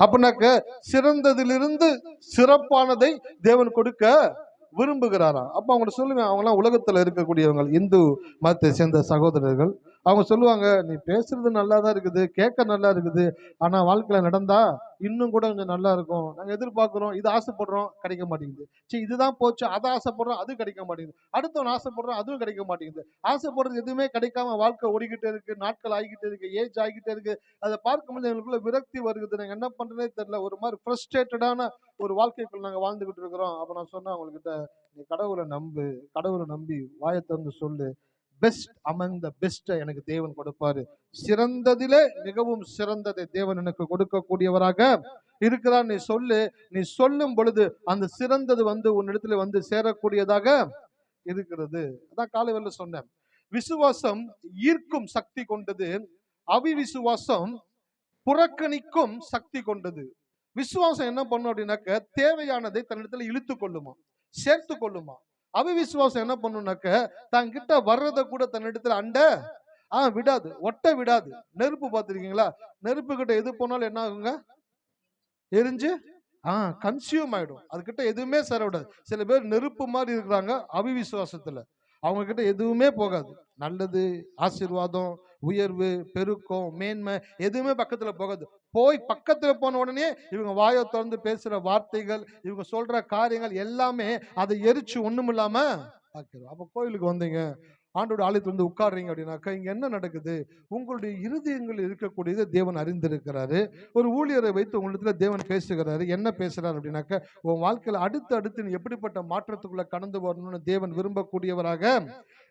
அப்படின்னாக்க சிறந்ததிலிருந்து சிறப்பானதை தேவன் கொடுக்க விரும்புகிறாராம். அப்ப அவங்க சொல்லுவேன், அவங்க எல்லாம் உலகத்துல இருக்கக்கூடியவங்க, இந்து மதத்தை சேர்ந்த சகோதரர்கள். அவங்க சொல்லுவாங்க, நீ பேசுறது நல்லா தான் இருக்குது, கேட்க நல்லா இருக்குது, ஆனா வாழ்க்கையில நடந்தா இன்னும் கூட கொஞ்சம் நல்லா இருக்கும். நாங்க எதிர்பார்க்கிறோம், இது ஆசைப்படுறோம், கிடைக்க மாட்டேங்குது. சரி, இதுதான் போச்சு, அதை ஆசைப்படுறோம், அது கிடைக்க மாட்டேங்குது. அடுத்தவன் ஆசைப்படுறோம், அதுவும் கிடைக்க மாட்டேங்குது. ஆசைப்படுறது எதுவுமே கிடைக்காம வாழ்க்கை ஓடிக்கிட்டே இருக்கு, நாட்கள் ஆகிக்கிட்டே இருக்கு, ஏஜ் ஆகிக்கிட்டே இருக்கு. அதை பார்க்கும்போது எங்களுக்குள்ள விரக்தி வருகிறது. நாங்க என்ன பண்றதே தெரியல. ஒரு மாதிரி ஃப்ரஸ்ட்ரேட்டடான ஒரு வாழ்க்கைக்குள்ள நாங்க வாழ்ந்துகிட்டு இருக்கிறோம். அப்ப நான் சொன்னேன் அவங்ககிட்ட, நீ கடவுளை நம்பு, கடவுளை நம்பி வாயை திறந்து சொல்லு. பெஸ்ட் அமங் த பெஸ்ட் எனக்கு தேவன் கொடுப்பாரு. சிறந்ததிலே மிகவும் சிறந்ததை தேவன் எனக்கு கொடுக்கக்கூடியவராக இருக்கிறார். நீ சொல்லு. நீ சொல்லும் பொழுது அந்த சிறந்தது வந்து உன்னிடத்துல வந்து சேரக்கூடியதாக இருக்கிறது. அதான் காலையில சொன்னேன். விசுவாசம் ஈர்க்கும் சக்தி கொண்டது, அவிவிசுவாசம் புறக்கணிக்கும் சக்தி கொண்டது. விசுவாசம் என்ன பண்ணும் அப்படின்னாக்க தேவையானதை தன்னிடத்துல இழுத்து கொள்ளுமா, சேர்த்து கொள்ளுமா. அவிவிசுவாசம் என்ன பண்ணுனாக்க தங்கிட்ட வர்றதை கூட தன்னிடத்துல அண்ட விடாது, ஒட்ட விடாது. நெருப்பு பார்த்திருக்கீங்களா? நெருப்பு கிட்ட எது போனாலும் என்ன ஆகுங்க? எரிஞ்சு கன்சியூம் ஆயிடும். அதுகிட்ட எதுவுமே சேர விடாது. சில பேர் நெருப்பு மாதிரி இருக்கிறாங்க அவிவிசுவாசத்துல. அவங்க கிட்ட எதுவுமே போகாது. நல்லது, ஆசீர்வாதம், உயர்வு, பெருக்கம், மேன்மை எதுவுமே பக்கத்துல போகாது. போய் பக்கத்துல போன உடனே இவங்க வாயை திறந்து பேசுற வார்த்தைகள், இவங்க சொல்ற காரியங்கள் எல்லாமே அதை எரிச்சு ஒண்ணுமில்லாம ஆக்கிடும். அப்ப கோயிலுக்கு வந்தீங்க, ஆண்டோட ஆலயத்துல வந்து உட்கார்றீங்க அப்படின்னாக்கா இங்க என்ன நடக்குது? உங்களுடைய இருதயங்கள் இருக்கக்கூடியது தேவன் அறிந்திருக்கிறாரு. ஒரு ஊழியரை வைத்து உங்களிடத்துல தேவன் பேசுகிறாரு. என்ன பேசுறாரு அப்படின்னாக்க, உன் வாழ்க்கையில அடுத்து அடுத்து நீ எப்படிப்பட்ட மாற்றத்துக்குள்ள கடந்து வரணும்னு தேவன் விரும்பக்கூடியவராக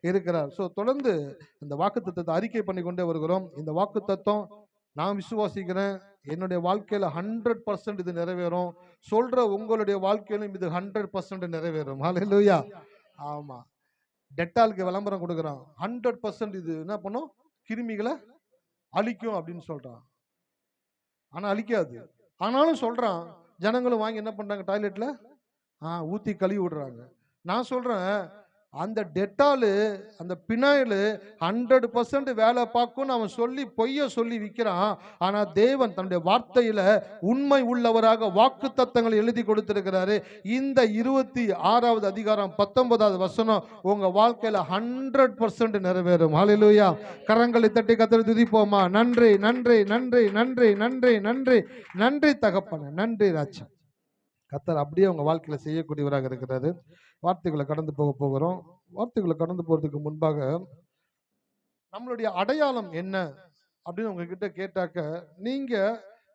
இருக்கிறார். சோ தொடர்ந்து இந்த வாக்குத்தத்தத்தை அறிக்கை பண்ணி கொண்டே வருகிறோம். இந்த வாக்குத்தத்தம் நான் விசுவாசிக்கிறேன், என்னுடைய வாழ்க்கையில 100% இது நிறைவேறும். சொல்ற உங்களுடைய வாழ்க்கையிலும் இது 100% நிறைவேறும். ஹல்லேலூயா. ஆமா, டெட்டாலுக்கு விளம்பரம் கொடுக்குறான். 100% இது என்ன பண்ணும்? கிருமிகளை அழிக்கும் அப்படின்னு சொல்றான். ஆனா அழிக்காது. ஆனாலும் சொல்றான். ஜனங்களும் வாங்கி என்ன பண்றாங்க? டாய்லெட்ல ஊத்தி கழுவி விடுறாங்க. நான் சொல்றேன், அந்த டெட்டாலு, அந்த பினாயிலு 100% வேலை பார்க்கும்னு அவன் சொல்லி பொய்ய சொல்லி விற்கிறான். ஆனா தேவன் தன்னுடைய வார்த்தையில உண்மை உள்ளவராக வாக்கு தத்தங்களை எழுதி கொடுத்திருக்கிறாரு. இந்த 26வது அதிகாரம் 19வது வசனம் உங்க வாழ்க்கையில 100% நிறைவேறும். ஹல்லேலூயா. கரங்களை தட்டி கர்த்தரை துதிப்போமா? நன்றி, நன்றி, நன்றி, நன்றி, நன்றி, நன்றி, நன்றி தகப்பனே, நன்றி ராஜா. கர்த்தர் அப்படியே உங்க வாழ்க்கையில செய்யக்கூடியவராக இருக்கிறாரு. வார்த்தைகளை கடந்து போகிறோம். வார்த்தைகளை கடந்து போறதுக்கு முன்பாக நம்மளுடைய அடையாளம் என்ன அப்படின்னு உங்ககிட்ட கேட்டாக்க, நீங்க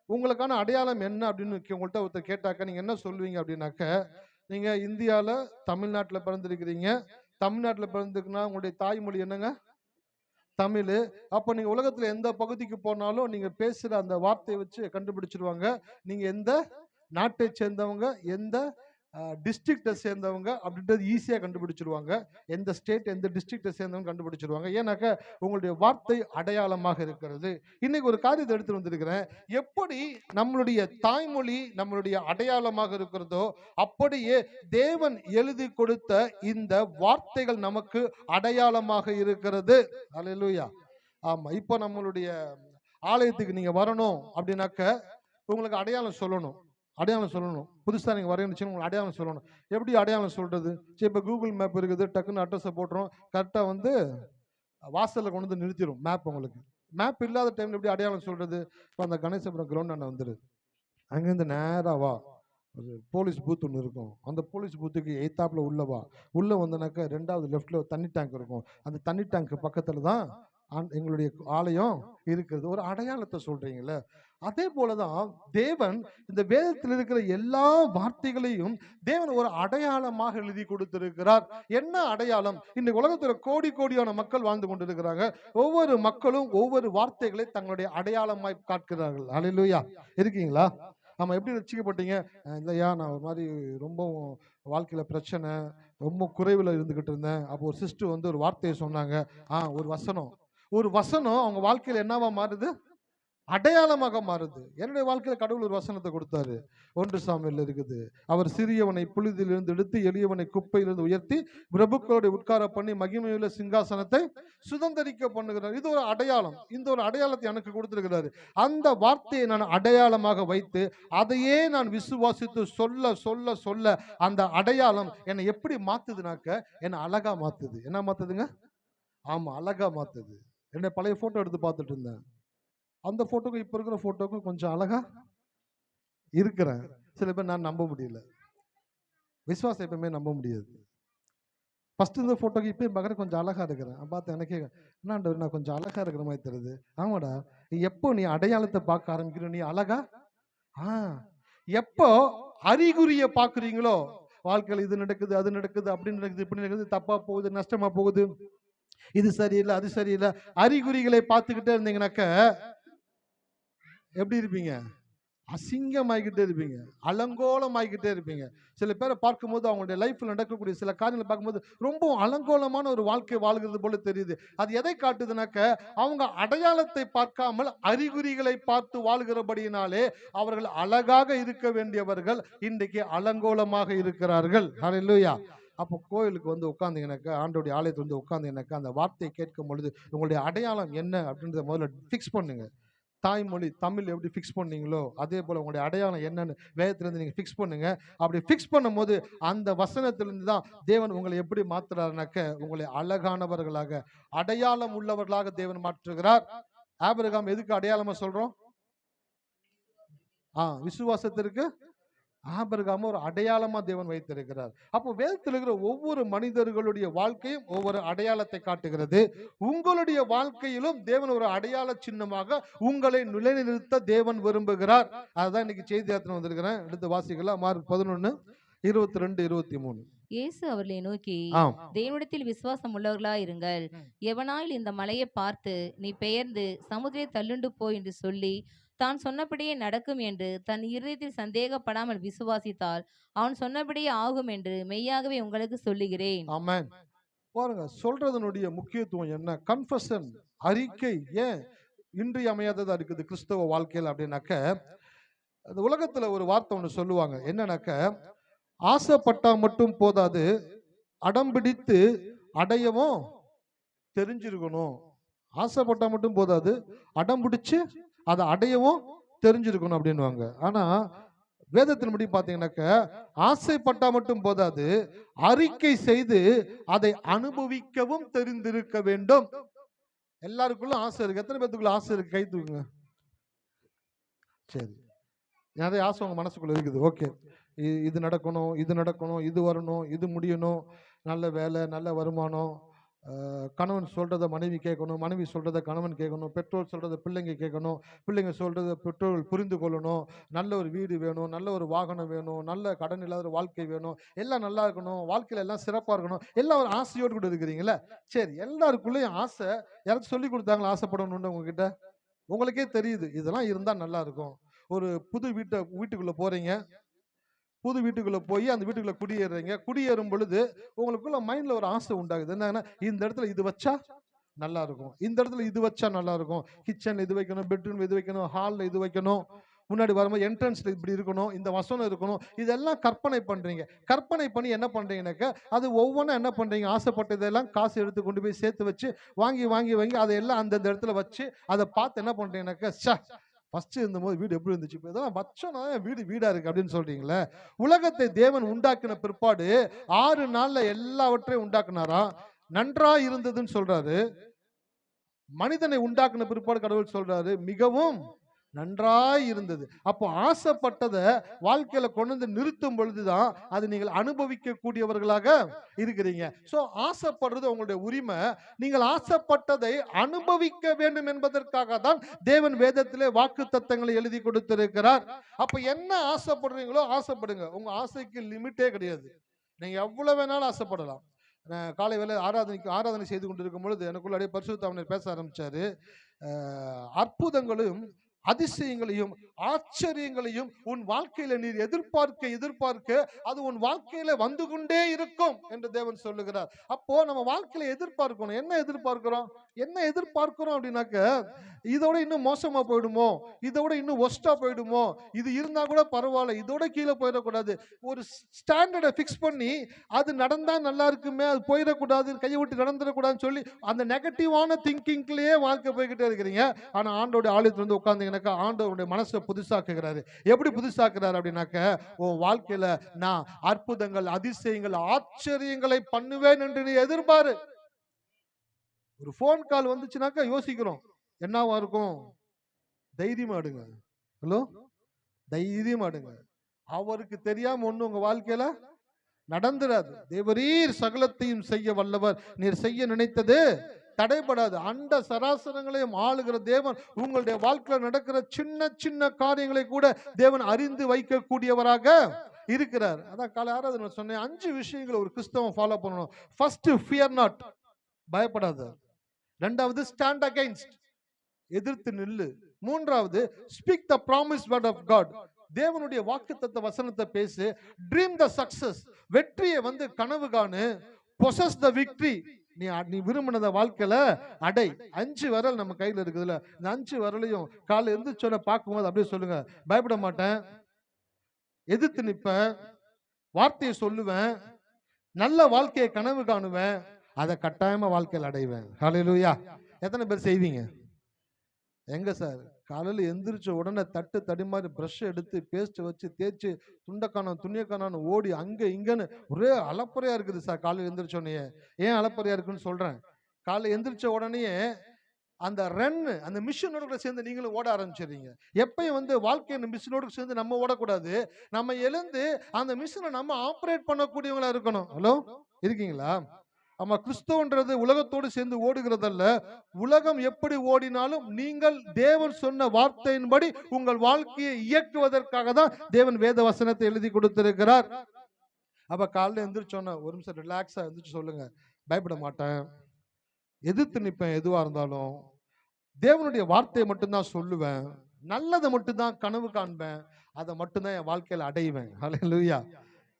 உங்களுக்கான அடையாளம் என்ன அப்படின்னு உங்கள்கிட்ட ஒருத்தர் கேட்டாக்க நீங்க என்ன சொல்லுவீங்க அப்படின்னாக்க, நீங்க இந்தியால தமிழ்நாட்டில் பிறந்திருக்கிறீங்க. தமிழ்நாட்டில் பிறந்திருக்குன்னா உங்களுடைய தாய்மொழி என்னங்க? தமிழ். அப்ப நீங்க உலகத்துல எந்த பகுதிக்கு போனாலும் நீங்க பேசுற அந்த வார்த்தையை வச்சு கண்டுபிடிச்சிருவாங்க நீங்க எந்த நாட்டை சேர்ந்தவங்க, எந்த டிஸ்ட்ரிக்டை சேர்ந்தவங்க அப்படின்றது ஈஸியாக கண்டுபிடிச்சிருவாங்க. எந்த ஸ்டேட், எந்த டிஸ்ட்ரிக்டை சேர்ந்தவங்க கண்டுபிடிச்சிருவாங்க. ஏன்னாக்க உங்களுடைய வார்த்தை அடையாளமாக இருக்கிறது. இன்னைக்கு ஒரு காரியத்தை எடுத்து வந்திருக்கிறேன். எப்படி நம்மளுடைய தாய்மொழி நம்மளுடைய அடையாளமாக இருக்கிறதோ, அப்படியே தேவன் எழுதி கொடுத்த இந்த வார்த்தைகள் நமக்கு அடையாளமாக இருக்கிறது. அல்லேலூயா. ஆமா, இப்போ நம்மளுடைய ஆலயத்துக்கு நீங்க வரணும் அப்படின்னாக்க உங்களுக்கு அடையாளம் சொல்லணும். அடையாளம் சொல்லணும். புதுசாக நீங்கள் வரையணுச்சுன்னு உங்களுக்கு அடையாளம் சொல்லணும். எப்படி அடையாளம் சொல்கிறது? சரி, இப்போ கூகுள் மேப் இருக்குது, டக்குன்னு அட்ரஸை போட்டுரும், கரெக்டாக வந்து வாசலில் கொண்டு வந்து நிறுத்திடும் மேப். உங்களுக்கு மேப் இல்லாத டைமில் எப்படி அடையாளம் சொல்கிறது? இப்போ அந்த கணேசபுரம் கிரவுண்ட் அண்ணன் வந்துடுது, அங்கேருந்து நேராக வா, ஒரு போலீஸ் பூத் ஒன்று இருக்கும், அந்த போலீஸ் பூத்துக்கு எய்த்தாப்பில் உள்ளவா, உள்ளே வந்தனாக்கா 2வது லெஃப்டில் தண்ணி டேங்க் இருக்கும், அந்த தண்ணி டேங்க் பக்கத்தில் தான் எங்களுடைய ஆலயம் இருக்கிறது. ஒரு அடையாளத்தை சொல்றீங்கல்ல, அதே போலதான் தேவன் இந்த வேதத்தில் இருக்கிற எல்லா வார்த்தைகளையும் தேவன் ஒரு அடையாளமாக எழுதி கொடுத்திருக்கிறார். என்ன அடையாளம்? இந்த உலகத்துல கோடி கோடியான மக்கள் வாழ்ந்து கொண்டிருக்கிறாங்க. ஒவ்வொரு மக்களும் ஒவ்வொரு வார்த்தைகளை தங்களுடைய அடையாளமாய் காட்டுகிறார்கள். அல்லேலூயா. இருக்கீங்களா? ஆமா. எப்படி ரட்சிக்கப்பட்டீங்க? இல்லையா, நான் ஒரு மாதிரி ரொம்ப வாழ்க்கையில பிரச்சனை, ரொம்ப குறைவில் இருந்துகிட்டு இருந்தேன். அப்போ ஒரு சிஸ்டர் வந்து ஒரு வார்த்தையை சொன்னாங்க. ஒரு வசனம் அவங்க வாழ்க்கையில என்னவா மாறுது? அடையாளமாக மாறுது. என்னுடைய வாழ்க்கையில கடவுள் ஒரு வசனத்தை கொடுத்தாரு. 1 சாமுவேல்ல இருக்குது. அவர் சிறியவனை புழுதியிலிருந்து எடுத்து எளியவனை குப்பையிலிருந்து உயர்த்தி பிரபுக்களோடு உட்கார பண்ணி மகிமையுள்ள சிங்காசனத்தை சுதந்தரிக்க பண்ணுகிறார். இது ஒரு அடையாளம். இந்த ஒரு அடையாளத்தை எனக்கு கொடுத்திருக்கிறாரு. அந்த வார்த்தையை நான் அடையாளமாக வைத்து அதையே நான் விசுவாசித்து சொல்ல சொல்ல சொல்ல அந்த அடையாளம் என்னை எப்படி மாத்துதுனாக்க என்னை அழகா மாத்துது. என்ன மாத்துதுங்க? ஆமா, அழகா மாத்துது. என்னுடைய பழைய போட்டோ எடுத்து பார்த்துட்டு இருந்தேன். அந்த போட்டோக்கும் இப்ப இருக்கிற போட்டோக்கும் கொஞ்சம் அழகா இருக்கிறேன். சில பேர் நான் நம்ப முடியல. விசுவாசம் எப்பவுமே நம்ப முடியாது. ஃபர்ஸ்ட் இந்த போட்டோக்கு இப்பயும் பார்க்குற கொஞ்சம் அழகா இருக்கிறேன். பார்த்து எனக்கே என்னாண்டவர் நான் கொஞ்சம் அழகா இருக்கிற மாதிரி தெரியுது. ஆமாடா, எப்போ நீ அடையாளத்தை பார்க்க ஆரம்பிக்கிற நீ அழகா எப்போ அறிகுறியை பார்க்குறீங்களோ, வாழ்க்கையில் இது நடக்குது அது நடக்குது அப்படி நடக்குது இப்படி நடக்குது, தப்பா போகுது நஷ்டமா போகுது, இது சரியில்லை அது சரியில்லை, அறிகுறிகளை பார்த்துக்கிட்டே இருந்தீங்கன்னாக்க எப்படி இருப்பீங்க? அசிங்கமாகிக்கிட்டே இருப்பீங்க, அலங்கோலமாகிக்கிட்டே இருப்பீங்க. சில பேரை பார்க்கும்போது அவங்களுடைய லைஃப்ல நடக்கக்கூடிய சில காரியங்களை பார்க்கும்போது ரொம்ப அலங்கோலமான ஒரு வாழ்க்கை வாழ்கிறது போல தெரியுது. அது எதை காட்டுதுனாக்க அவங்க அடையாளத்தை பார்க்காமல் அறிகுறிகளை பார்த்து வாழ்கிறபடியினாலே அவர்கள் அழகாக இருக்க வேண்டியவர்கள் இன்றைக்கு அலங்கோலமாக இருக்கிறார்கள். ஹல்லேலூயா. அப்போ கோயிலுக்கு வந்து உட்கார்ந்தீங்கன்னாக்கா, ஆண்டோடைய ஆலயத்தில் வந்து உட்கார்ந்தீங்கன்னாக்கா, அந்த வார்த்தையை கேட்கும் பொழுது உங்களுடைய அடையாளம் என்ன அப்படின்றத முதல்ல ஃபிக்ஸ் பண்ணுங்க. தாய்மொழி தமிழ் எப்படி ஃபிக்ஸ் பண்ணீங்களோ அதே போல உங்களுடைய அடையாளம் என்னன்னு வேதத்திலிருந்து நீங்க ஃபிக்ஸ் பண்ணுங்க. அப்படி ஃபிக்ஸ் பண்ணும்போது அந்த வசனத்திலிருந்து தான் தேவன் உங்களை எப்படி மாத்துறாருனாக்க உங்களை அழகானவர்களாக அடையாளம் உள்ளவர்களாக தேவன் மாற்றுகிறார். ஆபிரகாம் எதுக்கு அடையாளமா சொல்றோம்? விசுவாசத்திற்கு ஆபிரகாம் ஒரு அடையாளமா தேவன் வைத்திருக்கிறார். அப்போ வேதத்தில் இருக்கிற ஒவ்வொரு மனிதர்களுடைய வாழ்க்கையும் ஒவ்வொரு அடையாளத்தை காட்டுகிறது. உங்களுடைய வாழ்க்கையிலும் தேவன் ஒரு அடையாள சின்னமாக உங்களை நிலைநிறுத்த தேவன் விரும்புகிறார். அதுதான் இன்னைக்கு செய்தி யாத்திரை வந்திருக்கிறேன். எடுத்து வாசிக்கலாம். மார்க் 11:22-23. இயேசு அவர்களை நோக்கி, தேவனிடத்தில் விசுவாசம் உள்ளவர்களாய் இருங்கள். எவனாயில் இந்த மலையை பார்த்து நீ பெயர்ந்து சமுதிரத்தை தள்ளுண்டு போ என்று சொல்லி தான் சொன்னபடியே நடக்கும் என்று தன் இருதயத்தில் சந்தேகப்படாமல் விசுவாசித்தால் அவன் சொன்னபடியே ஆகும் என்று மெய்யாகவே உங்களுக்கு சொல்லுகிறேன். ஆமென். பாருங்க, சொல்றதனுடைய முக்கியத்துவம் என்ன? கன்ஃபெஷன், அறிக்கை ஏன் இன்றியமையாததா இருக்குது கிறிஸ்தவ வாழ்க்கையில் அப்படின்னாக்க, அந்த உலகத்துல ஒரு வார்த்தை ஒன்று சொல்லுவாங்க. என்னன்னாக்க, ஆசைப்பட்டா மட்டும் போதாது, அடம்பிடித்து அடையவும் தெரிஞ்சிருக்கணும். ஆசைப்பட்டா மட்டும் போதாது, அடம்பிடிச்சு அதை அடையவும் தெரிஞ்சிருக்கணும் அப்படின்வாங்க. ஆனா வேதத்தின்படி பாத்தீங்கன்னாக்க, ஆசைப்பட்டா மட்டும் போதாது, அறிக்கை செய்து அதை அனுபவிக்கவும் தெரிந்திருக்க வேண்டும். எல்லாருக்குள்ள ஆசை இருக்கு. எத்தனை பேத்துக்குள்ள ஆசை இருக்கு? கை தூக்குங்க. சரி, நிறைய ஆசை உங்க மனசுக்குள்ள இருக்குது. ஓகே, இது நடக்கணும், இது நடக்கணும், இது வரணும், இது முடியணும், நல்ல வேலை, நல்ல வருமானம், கணவன் சொல்றத மனைவி கேட்கணும், மனைவி சொல்றத கணவன் கேட்கணும், பெற்றோர் சொல்றத பிள்ளைங்க கேட்கணும், பிள்ளைங்க சொல்றத பெற்றோர்கள் புரிந்து கொள்ளணும், நல்ல ஒரு வீடு வேணும், நல்ல ஒரு வாகனம் வேணும், நல்ல கடன் இல்லாத வாழ்க்கை வேணும், எல்லாம் நல்லா இருக்கணும், வாழ்க்கையில எல்லாம் சிறப்பா இருக்கணும், எல்லாம் ஒரு ஆசையோடு கூட இருக்கிறீங்களா? சரி, எல்லாருக்குள்ளேயும் ஆசை. யாராச்சும் சொல்லி கொடுத்தாங்களா ஆசைப்படணும்னு? உங்ககிட்ட உங்களுக்கே தெரியுது இதெல்லாம் இருந்தா நல்லா இருக்கும். ஒரு புது வீட்டுக்குள்ள போறீங்க, புது வீட்டுக்குள்ள போய் அந்த வீட்டுக்குள்ள குடியேறீங்க. குடியேறும் பொழுது உங்களுக்குள்ள மைண்ட்ல ஒரு ஆசை உண்டாகுது. என்னன்னா, இந்த இடத்துல இது வச்சா நல்லா இருக்கும், இந்த இடத்துல இது வச்சா நல்லா இருக்கும், கிச்சன்ல இது வைக்கணும், பெட்ரூம் இது வைக்கணும், ஹால்ல இது வைக்கணும், முன்னாடி வரும்போது என்ட்ரன்ஸ்ல இப்படி இருக்கணும், இந்த வசனம் இருக்கணும், இதெல்லாம் கற்பனை பண்றீங்க. கற்பனை பண்ணி என்ன பண்றீங்கன்னாக்க, அது ஒவ்வொன்றும் என்ன பண்றீங்க, ஆசைப்பட்டதெல்லாம் காசு எடுத்து கொண்டு போய் சேர்த்து வச்சு வாங்கி வாங்கி வாங்கி அதையெல்லாம் அந்தந்த இடத்துல வச்சு அதை பார்த்து என்ன பண்றீங்கன்னாக்க, ஃபர்ஸ்ட் இருந்தபோது வீடு எப்படி இருந்துச்சு, இப்போ இதெல்லாம் வச்சோன்னா வீடு வீடா இருக்கு அப்படின்னு சொல்றீங்களே. உலகத்தை தேவன் உண்டாக்கின பிற்பாடு 6 நாள்ல எல்லாவற்றையும் உண்டாக்குனாரா, நன்றா இருந்ததுன்னு சொல்றாரு. மனிதனை உண்டாக்கின பிற்பாடு கடவுள் சொல்றாரு மிகவும் நன்றாய் இருந்தது. அப்போ ஆசைப்பட்டதை வாழ்க்கையில கொண்டு வந்து நிறுத்தும் பொழுதுதான் அது நீங்கள் அனுபவிக்க கூடியவர்களாக இருக்கிறீங்க. சோ ஆசைப்படுறது உங்களுடைய உரிமை. நீங்கள் ஆசைப்பட்டதை அனுபவிக்க வேண்டும் என்பதற்காக தான் தேவன் வேதத்திலே வாக்கு தத்தங்களை எழுதி கொடுத்திருக்கிறார். அப்ப என்ன ஆசைப்படுறீங்களோ ஆசைப்படுங்க. உங்க ஆசைக்கு லிமிட்டே கிடையாது. நீங்க எவ்வளவு வேணாலும் ஆசைப்படலாம். காலை வேளை ஆராதனை செய்து கொண்டிருக்கும் பொழுது எனக்குள்ள அப்படியே பரிசுத்த ஆவியானவர் பேச ஆரம்பிச்சாரு. அற்புதங்களும் அதிசயங்களையும் ஆச்சரியங்களையும் உன் வாழ்க்கையில நீர் எதிர்பார்க்க அது உன் வாழ்க்கையில வந்து கொண்டே இருக்கும் என்று தேவன் சொல்லுகிறார். அப்போ நம்ம வாழ்க்கையில எதிர்பார்க்கணும். என்ன எதிர்பார்க்கிறோம் அப்படின்னாக்க, இதோட இன்னும் மோசமா போயிடுமோ, இதோட இன்னும் ஒஸ்டா போயிடுமோ, இது இருந்தா கூட பரவாயில்ல, இதோட கீழே போயிடக்கூடாது. ஒரு ஸ்டாண்டர்டை பிக்ஸ் பண்ணி அது நடந்தா நல்லா இருக்குமே, அது போயிடக்கூடாது, கையை விட்டு நடந்துடக்கூடாதுன்னு சொல்லி அந்த நெகட்டிவான திங்கிங்லயே வாழ்க்கை போய்கிட்டே இருக்கிறீங்க. ஆனா ஆண்டோட ஆலயத்துல வந்து உட்கார்ந்தீங்கன்னாக்கா ஆண்டவருடைய மனசை புதுசாக்குகிறாரு. எப்படி புதுசாக்குறாரு அப்படின்னாக்க, உன் வாழ்க்கையில நான் அற்புதங்கள், அதிசயங்கள், ஆச்சரியங்களை பண்ணுவேன் என்று நீ எதிர்பாரு. ஒரு போன் கால் வந்துச்சுனாக்கா யோசிக்கிறோம், என்னவா இருக்கும்? தைரியமா எடுங்க. ஹலோ, தைரியமா எடுங்க. அவருக்கு தெரியாம ஒண்ணு உங்க வாழ்க்கையில நடந்துராது. தேவரீர் சகலத்தையும் செய்ய வல்லவர், நீர் செய்ய நினைத்தது தடைபடாது. அண்ட சராசரங்களையும் ஆளுகிற தேவன் உங்களுடைய வாழ்க்கையில் நடக்கிற சின்ன சின்ன காரியங்களை கூட தேவன் அறிந்து வைக்கக்கூடியவராக இருக்கிறார். அதான் காலை ஆராதனை சொன்னேன், 5 விஷயங்களை ஒரு கிறிஸ்தவன் ஃபாலோ பண்ணணும். ஃபர்ஸ்ட், ஃபியர் நாட், பயப்படாத. இரண்டாவது, ஸ்டாண்ட் அகைன்ஸ்ட், எதிர்த்து நில்லு. மூன்றாவது, speak the promise word of God, தேவனுடைய வாக்குத்தத்த வசனத்தை பேசு. ட்ரீம் த சக்சஸ், வெற்றியை வந்து கனவு காணு. பொசஸ் த விக்டரி, நீ விரும்பினத வாழ்க்கையில அடை. 5 விரல் நம்ம கையில இருக்குதுல்ல, இந்த 5 விரலையும் காலைல எழுந்திரிச்சோட பார்க்கும்போது அப்படியே சொல்லுங்க, பயப்பட மாட்டேன், எதிர்த்து நிற்பேன், வார்த்தையை சொல்லுவேன், நல்ல வாழ்க்கையை கனவு காணுவேன், அதை கட்டாயமா வாழ்க்கையில் அடைவேன். ஹல்லேலூயா. எத்தனை பேர் செய்வீங்க? எங்க சார், காலையில் எந்திரிச்ச உடனே தட்டு தடிமாறி பிரஷ் எடுத்து பேஸ்ட் வச்சு தேய்ச்சி துண்டக்கானம் துணியக்கானு ஓடி அங்க இங்கன்னு ஒரே அலப்பறையா இருக்குது சார். காலையில் எந்திரிச்ச உடனே ஏன் அலப்பறையா இருக்குன்னு சொல்றேன். காலையில் எந்திரிச்ச உடனே அந்த அந்த மிஷினோட கூட சேர்ந்து நீங்களும் ஓட ஆரம்பிச்சிடுறீங்க. எப்பயும் வந்து வாழ்க்கையின் மிஷினோடு சேர்ந்து நம்ம ஓடக்கூடாது. நம்ம எழுந்து அந்த மிஷினை நம்ம ஆப்ரேட் பண்ணக்கூடியவங்களா இருக்கணும். ஹலோ, இருக்கீங்களா? ஆமா, கிறிஸ்துவன்றது உலகத்தோடு சேர்ந்து ஓடுகிறதல்ல. உலகம் எப்படி ஓடினாலும் நீங்கள் தேவன் சொன்ன வார்த்தையின்படி உங்கள் வாழ்க்கையை இயக்குவதற்காக தான் தேவன் வேத வசனத்தை எழுதி கொடுத்திருக்கிறார். அப்ப காலைல எந்திரிச்சோன்னா ஒரு நிமிஷம் ரிலாக்ஸா எந்திரிச்சு சொல்லுங்க, பயப்பட மாட்டேன், எதிர்த்து நிற்பேன், எதுவா இருந்தாலும் தேவனுடைய வார்த்தையை மட்டும்தான் சொல்லுவேன், நல்லதை மட்டும்தான் கனவு காண்பேன், அதை மட்டும்தான் என் வாழ்க்கையில அடைவேன். ஹல்லேலூயா.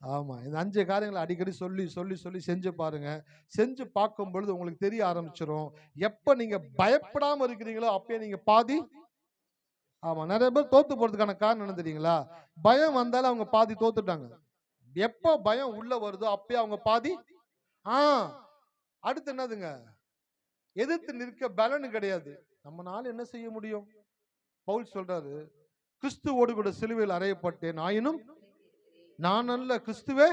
ஆமா, இந்த 5 காரியங்களை அடிக்கடி சொல்லி சொல்லி சொல்லி செஞ்சு பாருங்க. செஞ்சு பார்க்கும் பொழுது உங்களுக்கு தெரிய ஆரம்பிச்சிடும். எப்ப நீங்க பயப்படாம இருக்கிறீங்களோ அப்பயே நீங்க பாதி. ஆமா, நிறைய பேர் தோத்து போறதுக்கான காரணம் என்ன தெரியுங்களா? பயம் வந்தாலும் அவங்க பாதி தோத்துட்டாங்க. எப்ப பயம் உள்ள வருதோ அப்பயே அவங்க பாதி. அடுத்து என்னதுங்க? எதிர்த்து நிற்க பலன் கிடையாது. நம்மனால என்ன செய்ய முடியும்? பவுல் சொல்றாரு, கிறிஸ்துவோடு கூட சிலுவையில் அறையப்பட்டேன், ஆயினும் நான் அல்ல, கிறிஸ்துவே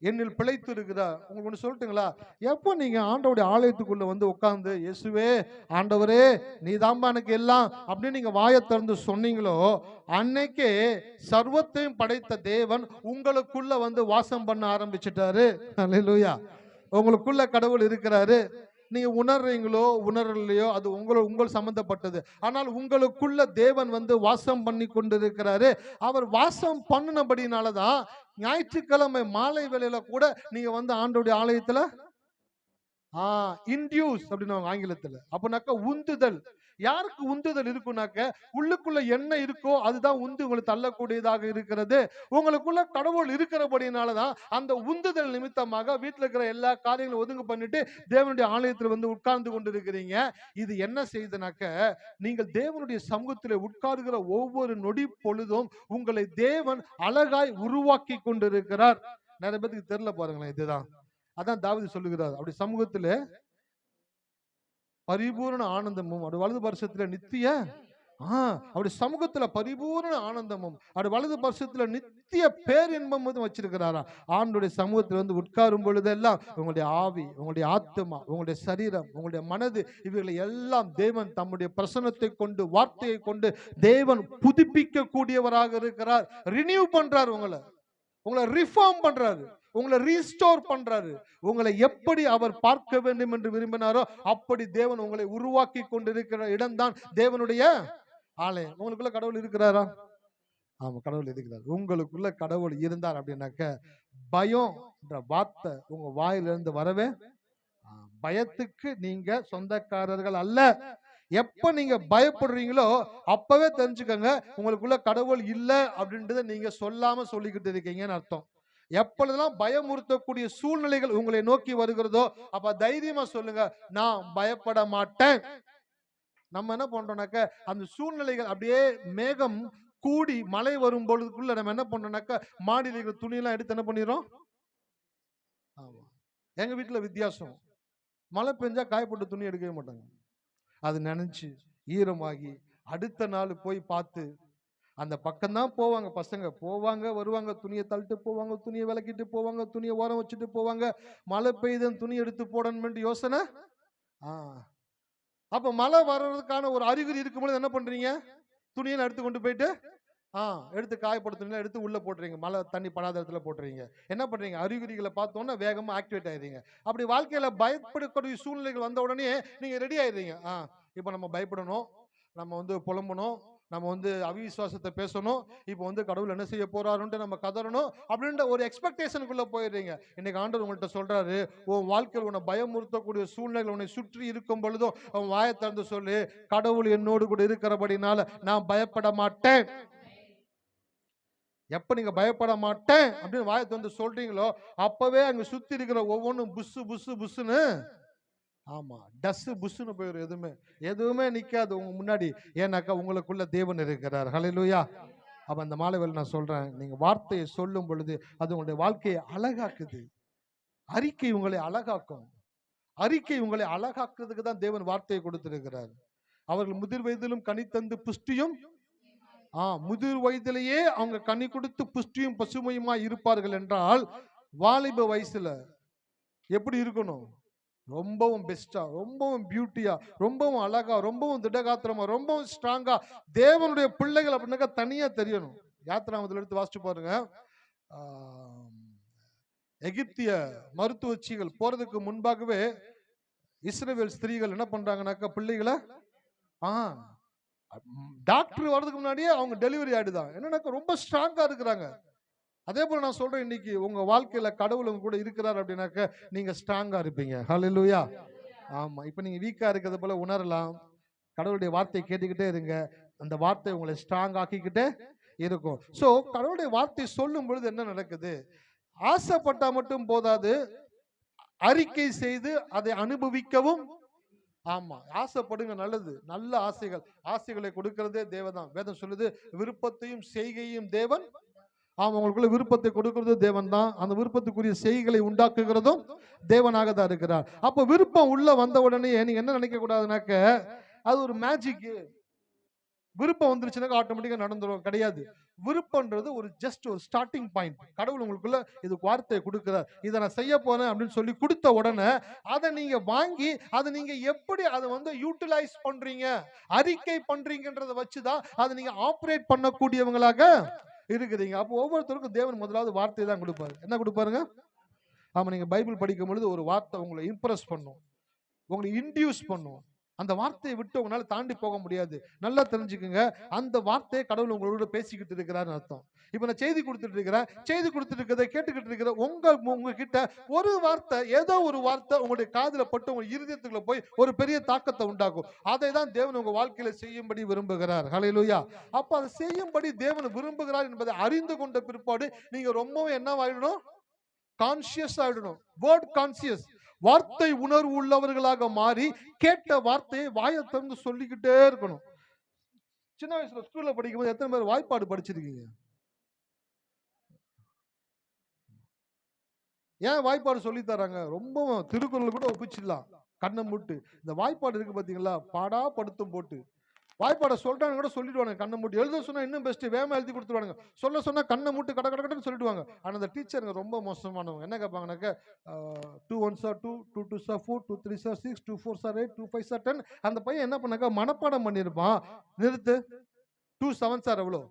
என்னில் பிழைத்து இருக்கிறார். உங்களுக்கு ஒன்று சொல்லட்டுங்களா? எப்போ நீங்க ஆண்டவருடைய ஆலயத்துக்குள்ள வந்து உட்கார்ந்து இயேசுவே ஆண்டவரே நீதாம்பா எனக்கு எல்லாம் அப்படின்னு நீங்க வாயை திறந்து சொன்னீங்களோ, அன்னைக்கே சர்வத்தையும் படைத்த தேவன் உங்களுக்குள்ள வந்து வாசம் பண்ண ஆரம்பிச்சிட்டாரு. அல்லேலூயா. உங்களுக்குள்ள கடவுள் இருக்கிறாரு. நீங்க உணர்றீங்களோ உணரலையோ அது உங்கள் சம்பந்தப்பட்டது. ஆனால் உங்களுக்குள்ள தேவன் வந்து வாசம் பண்ணி கொண்டிருக்கிறாரு. அவர் வாசம் பண்ணினபடினாலதான் ஞாயிற்றுக்கிழமை மாலை வேளையில கூட நீங்க வந்து ஆண்டவருடைய ஆலயத்துல இன்டியூஸ் அப்படின்னு ஆங்கிலத்துல, அப்படின்னாக்க உந்துதல். யாருக்கு உந்துதல் இருக்குனாக்க, உள்ளுக்குள்ள என்ன இருக்கோ அதுதான் உந்து உங்களை தள்ளக்கூடியதாக இருக்கிறது. உங்களுக்குள்ள கடவுள் இருக்கிறபடினாலதான் அந்த உந்துதல் நிமித்தமாக வீட்டில் இருக்கிற எல்லா காரியங்களும் ஒதுங்கு பண்ணிட்டு தேவனுடைய ஆலயத்தில் வந்து உட்கார்ந்து கொண்டு இருக்கிறீங்க. இது என்ன செய்யுதுனாக்க, நீங்கள் தேவனுடைய சமூகத்தில் உட்கார்கிற ஒவ்வொரு நொடி பொழுதும் உங்களை தேவன் அழகாய் உருவாக்கி கொண்டிருக்கிறார். நிறைய பேருக்கு தெரியல பாருங்களேன். இதுதான், அதான் தாவீது சொல்லுகிறார், அப்படி சமூகத்துல பரிபூர்ண ஆனந்தமும் அப்படி வலது பரிசத்துல நித்திய அப்படி சமூகத்துல பரிபூர்ண ஆனந்தமும் அப்படி வலது பரிசத்துல நித்திய பேரின்பமும் வச்சிருக்கிறாரா. ஆண்டுடைய சமூகத்துல வந்து உட்காரும் பொழுதெல்லாம் உங்களுடைய ஆவி, உங்களுடைய ஆத்மா, உங்களுடைய சரீரம், உங்களுடைய மனது இவைகளை எல்லாம் தேவன் தம்முடைய பிரசன்னத்தை கொண்டு வார்த்தையை கொண்டு தேவன் புதுப்பிக்க கூடியவராக இருக்கிறார். ரினியூ பண்றார், உங்களை ரிஃபார்ம் பண்றாரு, உங்களை ரீஸ்டோர் பண்றாரு. உங்களை எப்படி அவர் பார்க்க வேண்டும் என்று விரும்பினாரோ அப்படி தேவன் உங்களை உருவாக்கி கொண்டிருக்கிற இடம்தான் தேவனுடைய ஆலயம். உங்களுக்குள்ள கடவுள் இருக்கிறாரா? ஆமா, கடவுள் இருக்கிறார். உங்களுக்குள்ள கடவுள் இருந்தார் அப்படின்னாக்க பயம் என்ற வார்த்தை உங்க வாயிலிருந்து வரவே. பயத்துக்கு நீங்க சொந்தக்காரர்கள் அல்ல. எப்ப நீங்க பயப்படுறீங்களோ அப்பவே தெரிஞ்சுக்கங்க உங்களுக்குள்ள கடவுள் இல்ல அப்படின்றத நீங்க சொல்லாம சொல்லிக்கிட்டு இருக்கீங்கன்னு அர்த்தம். எப்பொழுதெல்லாம் பயமுறுத்தக்கூடிய சூழ்நிலைகள் உங்களை நோக்கி வருகிறதோ அப்ப தைரியமா சொல்லுங்க, நான் பயப்பட மாட்டேன். நம்ம என்ன பண்றோம்னாக்க அந்த சூழ்நிலைகள் அப்படியே மேகம் கூடி மழை வரும் பொழுதுக்குள்ள நம்ம என்ன பண்றோம்னாக்க மாடியில் இருக்கிற துணியெல்லாம் எடுத்து என்ன பண்ணிடுறோம். ஆமா, எங்க வீட்டுல வித்தியாசம், மழை பெஞ்சா காயப்பட்ட துணி எடுக்கவே மாட்டாங்க. அது நினைச்சு ஈரமாகி அடுத்த நாள் போய் பார்த்து அந்த பக்கம்தான் போவாங்க. பசங்க போவாங்க வருவாங்க, துணியை தள்ளிட்டு போவாங்க, துணியை விளக்கிட்டு போவாங்க, துணியை ஓரம் வச்சுட்டு போவாங்க. மழை பெய்யுதுன்னு துணி எடுத்து போடணும் யோசனை. அப்ப மழை வர்றதுக்கான ஒரு அறிகுறி இருக்கும்போது என்ன பண்றீங்க, துணியை எடுத்து கொண்டு போயிட்டு எடுத்து காயப்படுத்துறீங்க, எடுத்து உள்ள போட்டுறீங்க, மழை தண்ணி படாத இடத்துல போட்டுறீங்க. என்ன பண்றீங்க, அறிகுறிகளை பார்த்தோன்னா வேகமா ஆக்டிவேட் ஆயிடுறீங்க. அப்படி வாழ்க்கையில பயப்படக்கூடிய சூழ்நிலைகள் வந்த உடனே நீங்க ரெடி ஆயிடுறீங்க. இப்ப நம்ம பயப்படணும், நம்ம புலம்பணும், நம்ம அவிசுவாசத்தை பேசணும், இப்போ கடவுள் என்ன செய்ய போறாருன்ட்டு நம்ம கதறணும் அப்படின்ற ஒரு எக்ஸ்பெக்டேஷனுக்குள்ள போயிடுறீங்க. இன்னைக்கு ஆண்டவர் உங்கள்கிட்ட சொல்றாரு, உன் வாழ்க்கையில் உன்னை பயமுறுத்தக்கூடிய சூழ்நிலை உன்னை சுற்றி இருக்கும் பொழுதும் அவன் வாயை திறந்து சொல்லு, கடவுள் என்னோடு கூட இருக்கிறபடினால நான் பயப்பட மாட்டேன். எப்ப நீங்க பயப்பட மாட்டேன் அப்படின்னு வாயை திறந்து சொல்றீங்களோ அப்பவே அங்க சுத்தி இருக்கிற ஒவ்வொன்றும் புஷு புஷு புஷுன்னு, ஆமா, டஸ் புஷ்னு போயிடும். எதுவுமே நிக்காது உங்க முன்னாடி. ஏன்னாக்கா உங்களுக்குள்ள தேவன் இருக்கிறார். ஹல்லேலூயா. அப்ப அந்த மாலைவேளை நான் சொல்றேன், நீங்க வார்த்தையை சொல்லும் பொழுது அது உங்களுடைய வாழ்க்கையை அழகாக்குது. அறிக்கை உங்களை அழகாக்கும். அறிக்கை உங்களை அழகாக்குறதுக்கு தான் தேவன் வார்த்தையை கொடுத்திருக்கிறார். அவர்கள் முதிர் வயதிலும் கனி தந்து புஷ்டியும், முதிர் வயதிலேயே அவங்க கனி கொடுத்து புஷ்டியும் பசுமையுமா இருப்பார்கள் என்றால் வாலிப வயசுல எப்படி இருக்கணும், ரொம்பவும் பெஸ்டா, ரொம்பவும் பியூட்டியா, ரொம்பவும் அழகா, ரொம்பவும் திடகாத்திரமா, ரொம்பவும் ஸ்ட்ராங்கா தேவனுடைய பிள்ளைகள் அப்படின்னாக்கா தனியா தெரியணும். யாத்திராமத்தில் எடுத்து வாசிச்சு பாருங்க. எகிப்திய மருத்துவச்சிகள் போறதுக்கு முன்பாகவே இஸ்ரவேல் ஸ்திரீகள் என்ன பண்றாங்கன்னாக்கா பிள்ளைகளை டாக்டர் வர்றதுக்கு முன்னாடியே அவங்க டெலிவரி ஆயிடுதான். என்னன்னாக்கா ரொம்ப ஸ்ட்ராங்கா இருக்கிறாங்க. அதே போல நான் சொல்றேன், இன்னைக்கு உங்க வாழ்க்கையில கடவுள் உங்க கூட இருக்கிறார் அப்படின்னாக்க நீங்க ஸ்ட்ராங்கா இருப்பீங்க. ஹல்லேலூயா. ஆமா, இப்ப நீங்க வீக்கா இருக்கிறது போல உணரலாம். கடவுளுடைய வார்த்தையை கேட்டுக்கிட்டே இருங்க, அந்த வார்த்தை உங்களை ஸ்ட்ராங் ஆக்கிக்கிட்டே இருக்கும். சோ கடவுளுடைய வார்த்தை சொல்லும் பொழுது என்ன நடக்குது, ஆசைப்பட்டா மட்டும் போதாது, அறிக்கை செய்து அதை அனுபவிக்கவும். ஆமா, ஆசைப்படுங்க, நல்லது, நல்ல ஆசைகளை கொடுக்கிறதே தேவதான். வேதம் சொல்லுது, விருப்பத்தையும் செய்கையும் தேவன். உங்களுக்குள்ள விருப்பத்தை கொடுக்கிறது தேவன் தான். அந்த விருப்பத்துக்குரிய செய்கைகளை உண்டாக்குகிறதும் தேவனாக தான் இருக்கிறார். அப்ப விருப்பம் உள்ள வந்த உடனே நீங்க என்ன நினைக்க கூடாதுனாக்க அது ஒரு மேஜிக். விருப்பம் வந்துருச்சுனாக்க ஆட்டோமேட்டிக்கா நடந்துரும், கிடையாது. விருப்பம்ன்றது ஒரு ஜஸ்ட் ஒரு ஸ்டார்டிங் பாயிண்ட். கடவுள் உங்களுக்குள்ள இதுக்கு வார்த்தையை கொடுக்கிறார், இதை நான் செய்ய போறேன் அப்படின்னு சொல்லி கொடுத்த உடனே அதை நீங்க வாங்கி அதை நீங்க எப்படி அதை யூட்டிலைஸ் பண்றீங்க, அறிக்கை பண்றீங்கன்றதை வச்சுதான் அதை நீங்க ஆப்ரேட் பண்ணக்கூடியவங்களாக இருக்கிறீங்க. அப்போ ஒவ்வொருத்தருக்கும் தேவன் முதலாவது வார்த்தை தான் கொடுப்பாரு. என்ன கொடுப்பாருங்க? நீங்க பைபிள் படிக்கும் பொழுது ஒரு வார்த்தை உங்களை இம்ப்ரெஸ் பண்ணும், உங்களை இன்டியூஸ் பண்ணும். அந்த வார்த்தையை விட்டு உங்களால தாண்டி போக முடியாது. நல்லா தெரிஞ்சுக்குங்க, அந்த வார்த்தையை கடவுள் உங்களோட பேசிக்கிட்டு இருக்கிறாருன்னு அர்த்தம். இப்ப நான் செய்தி கொடுத்துட்டு இருக்கிறேன், செய்தி கொடுத்துட்டு இருக்கிறத கேட்டுக்கிட்டு இருக்கிற உங்ககிட்ட ஒரு வார்த்தை, ஏதோ ஒரு வார்த்தை உங்களுடைய காதுல பட்டு உங்க இருதயத்துக்குள்ள போய் ஒரு பெரிய தாக்கத்தை உண்டாக்கும். அதை தான் தேவன் உங்க வாழ்க்கையில செய்யும்படி விரும்புகிறார். ஹல்லேலூயா. அப்ப அதை செய்யும்படி தேவன் விரும்புகிறார் என்பதை அறிந்து கொண்ட பிற்பாடு நீங்க ரொம்பவும் என்னவாயிடணும், கான்சியஸ் ஆயிடணும். வேர்ட் கான்சியஸ், வார்த்தை உணர்வு உள்ளவர்களாக மாறி கேட்ட வார்த்தையை வாயை திறந்து சொல்லிக்கிட்டே இருக்கணும். சின்ன வயசுல ஸ்கூல்ல படிக்கும்போது எத்தனை பேர் வாய்ப்பாடு படிச்சிருக்கீங்க? ஏன் வாய்ப்பாடு சொல்லி தராங்க? ரொம்ப திருக்குறள் கூட ஒப்பிச்சிடலாம், கண்ணை மூட்டு. இந்த வாய்ப்பாடு இருக்கு பாத்தீங்களா, பாடா படுத்தும் போட்டு வாய்ப்பாடை சொல்றாங்க கூட சொல்லிடுவாங்க கண்ணை மூட்டு. எழுத சொன்னா இன்னும் பெஸ்ட், வேகமா எழுதி கொடுத்துருவாங்க. சொல்ல சொன்னா கண்ணை மூட்டு கட கடன்னு சொல்லிடுவாங்க. ஆனா அந்த டீச்சருங்க ரொம்ப மோசமானவங்க. என்ன கேட்பாங்கன்னாக்க 2 1s are 2, 2 2s are 4, 2 3s are 6, 2 4s are 8, 2 5s are 10. அந்த பையன் என்ன பண்ணாக்க மனப்பாடம் பண்ணியிருப்பான். நிறுத்து, 2 7s are எவ்வளோ,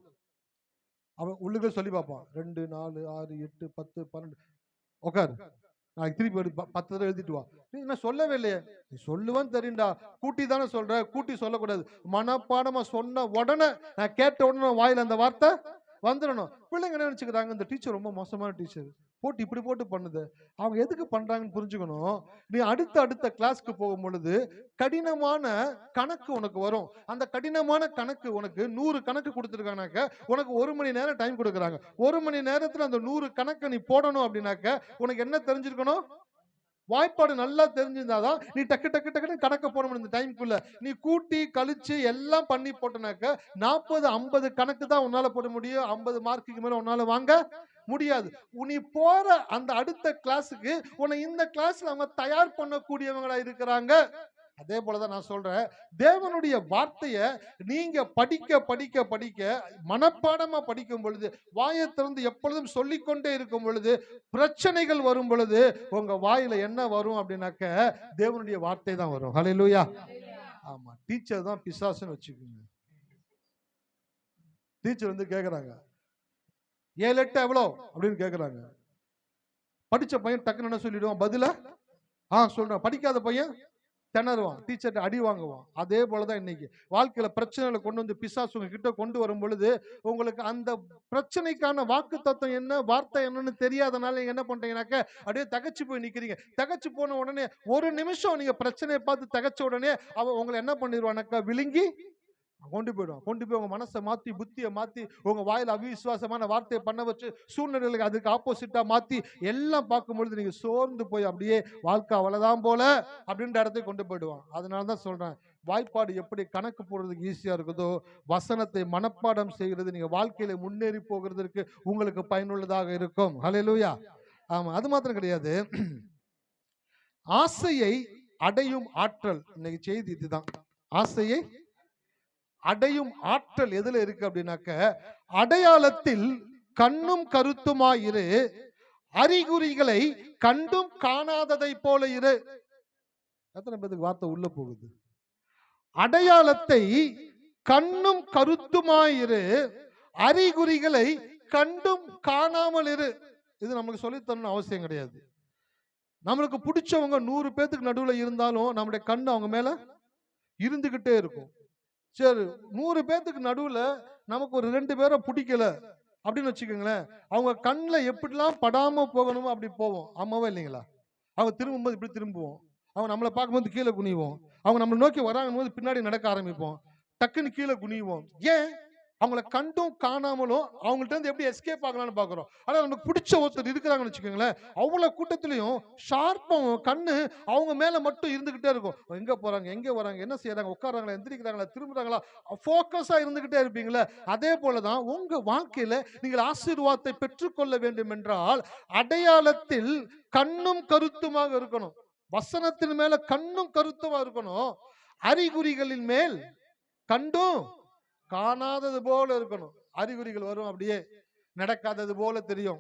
அவன் உள்ளுக்கு சொல்லி பார்ப்பான். 2 4 6 8 10 12. உட்காரு, நாளைக்கு திருப்பி 10 தடவை எழுதிட்டு வா. நீ என்ன சொல்லவே இல்லையே? நீ சொல்லுவான்னு தெரியும்டா, கூட்டி தானே சொல்ற, கூட்டி சொல்லக்கூடாது. மனப்பாடமா சொன்ன உடனே, நான் கேட்ட உடனே வாயில அந்த வார்த்தை வந்துடணும். பிள்ளைங்க என்ன நினைச்சுக்கிறாங்க, இந்த டீச்சர் ரொம்ப மோசமான டீச்சர், போட்டு இப்படி போட்டு பண்ணுது. அவங்க எதுக்கு பண்றாங்கன்னு புரிஞ்சுக்கணும். நீ அடுத்த கிளாஸ்க்கு போகும் பொழுது கடினமான கணக்கு உனக்கு வரும். அந்த கடினமான கணக்கு உனக்கு 100 கணக்கு கொடுத்துருக்கானாக்க உனக்கு 1 மணி நேரம் டைம் கொடுக்குறாங்க. 1 மணி நேரத்துல அந்த 100 கணக்கை நீ போடணும் அப்படின்னாக்க உனக்கு என்ன தெரிஞ்சிருக்கணும்? வாய்ப்பாடு நல்லா தெரிஞ்சிருந்தாதான் நீ டக்கு டக்கு டக்குன்னு கணக்க போட முடியும். இந்த டைம்குள்ள நீ கூட்டி கழிச்சு எல்லாம் பண்ணி போட்டனாக்க 40-50 கணக்கு தான் உன்னால போட முடியும். 50 மார்க்குக்கு மேல உன்னால வாங்க முடியாது. நீ போற அந்த அடுத்த கிளாஸுக்கு உன்னை இந்த கிளாஸ்ல அவங்க தயார் பண்ணக்கூடியவங்களா இருக்கிறாங்க. அதே போலதான் நான் சொல்றேன், தேவனுடைய வார்த்தைய நீங்க படிக்க படிக்க படிக்க மனப்பாடமா படிக்கும் பொழுது, வாயை திறந்து எப்பொழுதும் சொல்லிக்கொண்டே இருக்கும் பொழுது, பிரச்சனைகள் வரும் பொழுது உங்க வாயில என்ன வரும் அப்படின்னாக்க தேவனுடைய வார்த்தை தான் வரும். ஹல்லேலூயா. ஆமா, டீச்சர் தான் பிசாசுன்னு வச்சுக்கோங்க. டீச்சர் வந்து கேக்குறாங்க 7 8 எவ்வளோ அப்படின்னு கேக்குறாங்க. படிச்ச பையன் டக்குன்னு என்ன சொல்லிடுவான்? பதில சொல்றான். படிக்காத பையன் திணறுவான், டீச்சர்ட்ட அடி வாங்குவான். அதே போலதான் இன்னைக்கு வாழ்க்கையில பிரச்சனைகளை கொண்டு வந்து பிசாசு உங்க கிட்ட கொண்டு வரும் பொழுது உங்களுக்கு அந்த பிரச்சனைக்கான வாக்கு தத்துவம் என்ன, வார்த்தை என்னன்னு தெரியாதனால நீங்க என்ன பண்றீங்கன்னாக்க அப்படியே தகச்சு போய் நிக்கிறீங்க. தகச்சு போன உடனே ஒரு நிமிஷம் நீங்க பிரச்சனையை பார்த்து தகச்ச உடனே அவன் உங்களை என்ன பண்ணிடுவானாக்கா விழுங்கி கொண்டு போயிடுவான். கொண்டு போய் உங்க மனசை மாத்தி, புத்தியை மாத்தி, உங்க வாயில அவிசுவாசமான வார்த்தையை பண்ண வச்சு, சூழ்நிலைகளுக்கு அதுக்கு ஆப்போசிட்டா மாத்தி எல்லாம் பார்க்கும் பொழுது நீங்க சோர்ந்து போய் அப்படியே வாழ்க்கை அவ்வளவுதான் போல அப்படின்ற இடத்துக்கு கொண்டு போயிடுவான். அதனாலதான் சொல்றேன், வாய்ப்பாடு எப்படி கணக்கு போடுறதுக்கு ஈஸியா இருக்குதோ, வசனத்தை மனப்பாடம் செய்கிறது நீங்க வாழ்க்கையில முன்னேறி போகிறதுக்கு உங்களுக்கு பயனுள்ளதாக இருக்கும். ஹல்லேலூயா. ஆமா, அது மாத்திரம் கிடையாது, ஆசையை அடையும் ஆற்றல். இன்னைக்கு செய்தி இதுதான். ஆசையை அடையும் ஆற்றல் எதுல இருக்கு அப்படின்னாக்க, அடையாளத்தில் கண்ணும் கருத்துமாயிரு, அறிகுறிகளை கண்டும் காணாததை போல இரு. எத்தனை பேருக்கு வார்த்தை உள்ள போகுது? அடையாளத்தை கண்ணும் கருத்துமாயிரு, அறிகுறிகளை கண்டும் காணாமல் இரு. இது நமக்கு சொல்லித்தரணும் அவசியம் கிடையாது. நம்மளுக்கு பிடிச்சவங்க 100 பேத்துக்கு நடுவில் இருந்தாலும் நம்முடைய கண் அவங்க மேல இருந்துகிட்டே இருக்கும். சரி, 100 பேத்துக்கு நடுவுல நமக்கு ஒரு 2 பேரை பிடிக்கல அப்படின்னு வச்சுக்கோங்களேன், அவங்க கண்ணில் எப்படிலாம் படாம போகணுமோ அப்படி போவோம். ஆமாவா இல்லைங்களா? அவங்க திரும்பும்போது இப்படி திரும்புவோம், அவங்க நம்மளை பார்க்கும்போது கீழே குனிவோம், அவங்க நம்மளை நோக்கி வராங்க போது பின்னாடி நடக்க ஆரம்பிப்போம், டக்குன்னு கீழே குனிவோம். ஏன்? அவங்கள கண்டும் காணாமலும் அவங்கள்ட்ட இருந்து எப்படி எஸ்கேப் ஆகலாம்னு பாக்குறோம். ஆனா நமக்கு பிடிச்ச ஒருத்தர் இருக்கிறாங்கன்னு வச்சுக்கோங்களேன், அவ்வளவு கூட்டத்திலையும் ஷார்ப்பா கண்ணு அவங்க மேல மட்டும் இருந்துகிட்டே இருக்கும். எங்க போறாங்க, எங்க வராங்க, என்ன செய்யறாங்க, உட்காராங்களா, எந்திரிக்கிறாங்களா, திரும்புறாங்களா, போக்கஸா இருந்துகிட்டே இருப்பீங்களே. அதே போலதான் உங்க வாழ்க்கையில நீங்கள் ஆசீர்வாதத்தை பெற்றுக்கொள்ள வேண்டும் என்றால் அடையாளத்தில் கண்ணும் கருத்துமாக இருக்கணும். வசனத்தின் மேல கண்ணும் கருத்துமா இருக்கணும். அறிகுறிகளின் மேல் கண்டும் காணாதது போல இருக்கணும். அறிகுறிகள் வரும், அப்படியே நடக்காதது போல தெரியும்,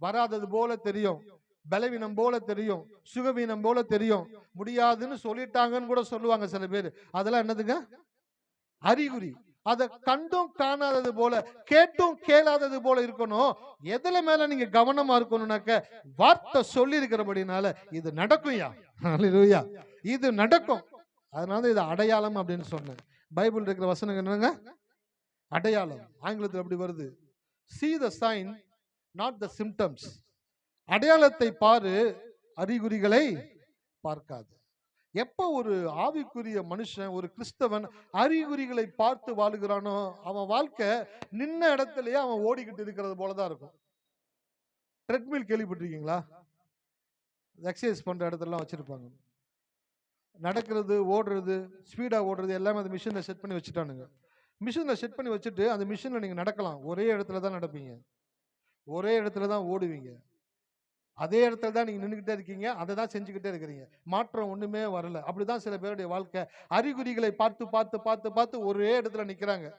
வராதது போல தெரியும், பலவீனம் போல தெரியும், சுகவீனம் போல தெரியும், முடியாதுன்னு சொல்லிட்டாங்கன்னு கூட சொல்லுவாங்க சில பேர். அதெல்லாம் என்னதுங்க? அறிகுறி. அதை கண்டும் காணாதது போல, கேட்டும் கேளாதது போல இருக்கணும். எதுல மேல நீங்க கவனமா இருக்கணும்னாக்க, வார்த்தை சொல்லி இருக்கிறபடினால இது நடக்கும்யா. ஹல்லேலூயா. இது நடக்கும். அதனால இது அடையாளம் அப்படின்னு சொன்னேன். பைபிள் இருக்கிற வசனம் என்னங்க? அடையாளம். ஆங்கிலத்தில் அப்படி வருது, see the sign not the symptoms. அடையாளத்தை பாரு, அறிகுறிகளை பார்க்காது. எப்ப ஒரு ஆவிக்குரிய மனுஷன், ஒரு கிறிஸ்தவன் அறிகுறிகளை பார்த்து வாழுகிறானோ அவன் வாழ்க்கை நின்ன இடத்துலயே அவன் ஓடிக்கிட்டு இருக்கிறது போலதான் இருக்கும். ட்ரெட்மில் கேள்விப்பட்டிருக்கீங்களா? எக்ஸசைஸ் பண்ற இடத்துல வச்சிருப்பாங்க. நடக்கிறது, ஓடுறது, ஸ்பீடா ஓடுறது எல்லாமே அந்த மிஷின்ல செட் பண்ணி வச்சுட்டானுங்க. மிஷின்ல செட் பண்ணி வச்சுட்டு அந்த மிஷின்ல நீங்க நடக்கலாம். ஒரே இடத்துல தான் நடப்பீங்க, ஒரே இடத்துல தான் ஓடுவீங்க, அதே இடத்துல தான் நீங்க நின்றுகிட்டே இருக்கீங்க, அதை தான் செஞ்சுக்கிட்டே இருக்கிறீங்க. மாற்றம் ஒண்ணுமே வரல. அப்படிதான் சில பேருடைய வாழ்க்கை. அறிகுறிகளை பார்த்து பார்த்து பார்த்து பார்த்து ஒரே இடத்துல நிக்கிறாங்க.